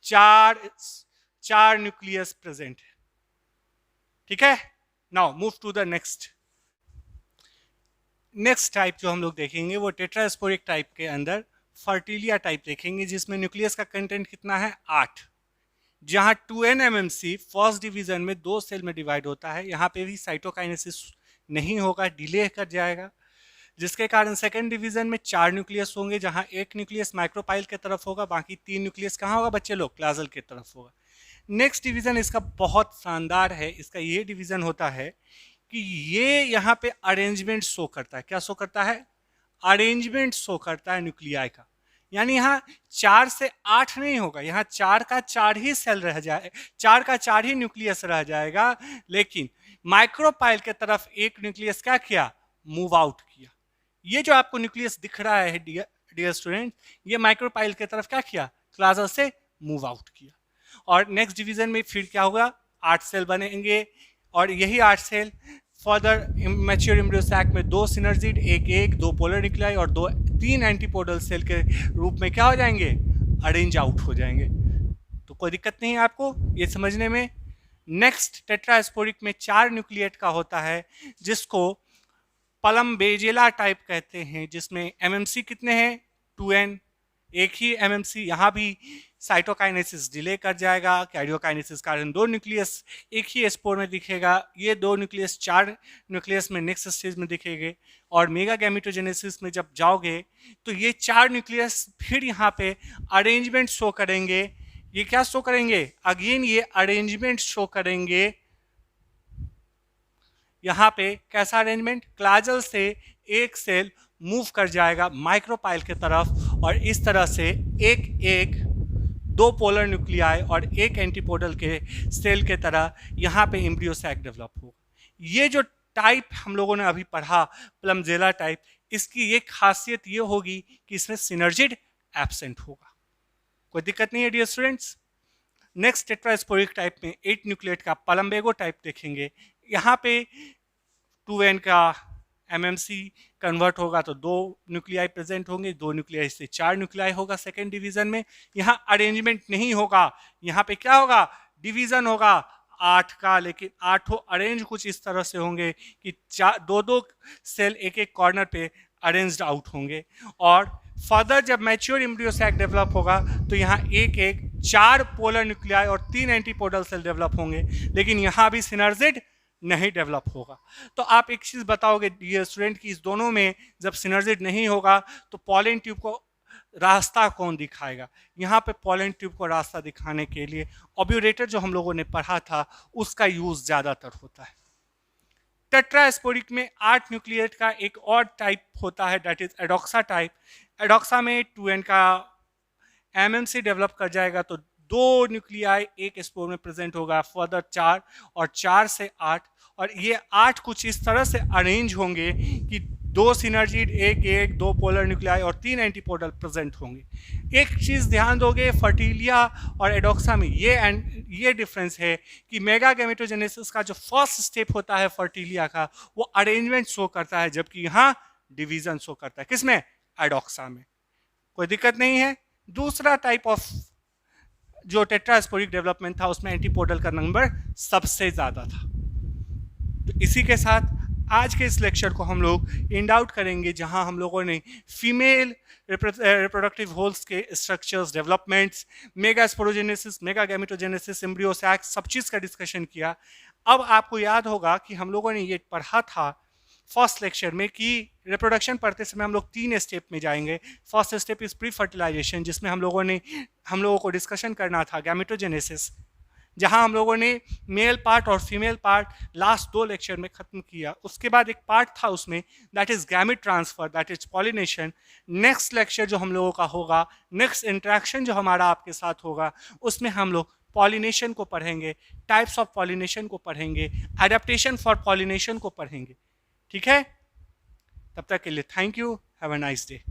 4 न्यूक्लियस प्रेजेंट है। ठीक है, now move to the next type जो हम लोग देखेंगे वो टेट्रास्पोरिक टाइप के अंदर फर्टिलिया टाइप देखेंगे, जिसमें न्यूक्लियस का कंटेंट कितना है, 8। जहां 2n एमएमसी फर्स्ट डिवीजन में 2 सेल में डिवाइड होता है, यहाँ पे भी साइटोकाइनेसिस नहीं होगा, डिले कर जाएगा, जिसके कारण सेकेंड डिवीजन में 4 न्यूक्लियस होंगे, जहां एक न्यूक्लियस माइक्रोपाइल के तरफ होगा, बाकी 3 न्यूक्लियस कहाँ होगा बच्चे लोग, क्लाजल के तरफ होगा। नेक्स्ट डिवीजन इसका बहुत शानदार है। इसका ये डिवीजन होता है कि ये यहाँ पे अरेंजमेंट शो करता है। क्या शो करता है, अरेंजमेंट शो करता है न्यूक्लियाई का। यानी यहाँ 4 से 8 नहीं होगा, यहाँ 4 का 4 ही सेल रह जाए, 4 का 4 ही न्यूक्लियस रह जाएगा, लेकिन माइक्रोपाइल के तरफ एक न्यूक्लियस क्या किया, मूव आउट किया। ये जो आपको न्यूक्लियस दिख रहा है डियर स्टूडेंट, ये माइक्रोपाइल की तरफ क्या किया, क्लाजल से मूव आउट किया। और नेक्स्ट डिवीजन में फिर क्या होगा, 8 सेल बनेंगे और यही 8 cell further mature embryo sac में 2 सिनर्जिड, एक दो पोलर न्यूक्लियाई और 3 एंटीपोडल सेल के रूप में क्या हो जाएंगे, अरेंज आउट हो जाएंगे। तो कोई दिक्कत नहीं है आपको ये समझने में। नेक्स्ट टेट्रास्पोरिक में 4 न्यूक्लिएट का होता है जिसको पलम्बेजेला टाइप कहते हैं, जिसमें एमएमसी कितने हैं, 2n, एक ही एमएमसी। यहाँ भी साइटोकाइनेसिस डिले कर जाएगा, कैरियोकाइनेसिस कारण 2 न्यूक्लियस एक ही स्पोर में दिखेगा, ये 2 न्यूक्लियस 4 न्यूक्लियस में नेक्स्ट स्टेज में दिखेंगे। और मेगा गैमेटोजेनेसिस में जब जाओगे तो ये 4 न्यूक्लियस फिर यहाँ पे अरेंजमेंट शो करेंगे। ये क्या शो करेंगे, अगेन ये अरेंजमेंट शो करेंगे। यहाँ पे कैसा अरेंजमेंट, क्लाजल से एक सेल मूव कर जाएगा माइक्रोपाइल की तरफ और इस तरह से एक 2 पोलर न्यूक्लियाई और एक एंटीपोडल के सेल के तरह यहाँ पे एम्ब्रियो सैक डेवलप होगा। ये जो टाइप हम लोगों ने अभी पढ़ा प्लम्बेजेला टाइप, इसकी एक खासियत ये होगी कि इसमें सिनर्जिड एब्सेंट होगा। कोई दिक्कत नहीं है dear students. Next tetrasporic type में 8 न्यूक्लिएट का पलम्बेगो टाइप देखेंगे। यहाँ पे 2n का एमएमसी कन्वर्ट होगा तो 2 न्यूक्लियाई प्रेजेंट होंगे, 2 न्यूक्लियाई से 4 न्यूक्लियाई होगा सेकेंड डिवीजन में। यहाँ अरेंजमेंट नहीं होगा, यहाँ पे क्या होगा, डिवीजन होगा 8 का, लेकिन 8 अरेंज कुछ इस तरह से होंगे कि 2 सेल एक कॉर्नर पे अरेंज्ड आउट होंगे। और फर्दर जब मैच्योर एम्ब्रियो सैक डेवलप होगा तो यहाँ 4 पोलर न्यूक्लियाई और 3 एंटीपोडल सेल डेवलप होंगे, लेकिन यहाँ भी सिनर्जिड नहीं डेवलप होगा। तो आप एक चीज़ बताओगे डियर स्टूडेंट कि इस दोनों में जब सिनर्जिड नहीं होगा तो पॉलन ट्यूब को रास्ता कौन दिखाएगा। यहाँ पे पॉलन ट्यूब को रास्ता दिखाने के लिए ऑब्यूरेटर जो हम लोगों ने पढ़ा था उसका यूज ज़्यादातर होता है। टेट्रास्पोरिक में 8 न्यूक्लिएट का एक और टाइप होता है, दैट इज एडोक्सा टाइप। एडोक्सा में 2n का एमएमसी डेवलप कर जाएगा तो 2 न्यूक्लियाई एक स्पोर में प्रेजेंट होगा, फर्दर 4 और 4 से 8, और ये 8 कुछ इस तरह से अरेंज होंगे कि 2 सिनर्जिड, एक 2 पोलर न्यूक्लियाई और 3 एंटीपोडल प्रेजेंट होंगे। एक चीज़ ध्यान दोगे फर्टिलिया और एडोक्सा में ये डिफरेंस है कि मेगा गैमेटोजेनेसिस का जो फर्स्ट स्टेप होता है फर्टिलिया का वो अरेंजमेंट शो करता है, जबकि यहाँ डिवीजन शो करता है। किसमें, एडोक्सा में। कोई दिक्कत नहीं है। दूसरा टाइप ऑफ जो टेट्रास्पोरिक डेवलपमेंट था उसमें एंटीपोडल का नंबर सबसे ज़्यादा था। तो इसी के साथ आज के इस लेक्चर को हम लोग एंड आउट करेंगे, जहां हम लोगों ने फीमेल रिप्रोडक्टिव होल्स के structures, developments, megasporogenesis, megagametogenesis, embryo sac, सब चीज़ का डिस्कशन किया। अब आपको याद होगा कि हम लोगों ने ये पढ़ा था फर्स्ट लेक्चर में कि रिप्रोडक्शन पढ़ते समय हम लोग 3 स्टेप में जाएंगे। First step is pre fertilisation, जिसमें हम लोगों को डिस्कशन करना था गैमेटोजेनेसिस, जहां हम लोगों ने मेल पार्ट और फीमेल पार्ट लास्ट 2 लेक्चर में खत्म किया। उसके बाद एक पार्ट था उसमें, that is gamete transfer, that is pollination. Next lecture जो हम लोगों का होगा, नेक्स्ट इंटरेक्शन जो हमारा आपके साथ होगा, उसमें हम लोग पॉलिनेशन को पढ़ेंगे, टाइप्स ऑफ पॉलिनेशन को पढ़ेंगे, एडेप्टेशन फॉर पॉलिनेशन को पढ़ेंगे। ठीक है, तब तक के लिए thank you, have a nice day.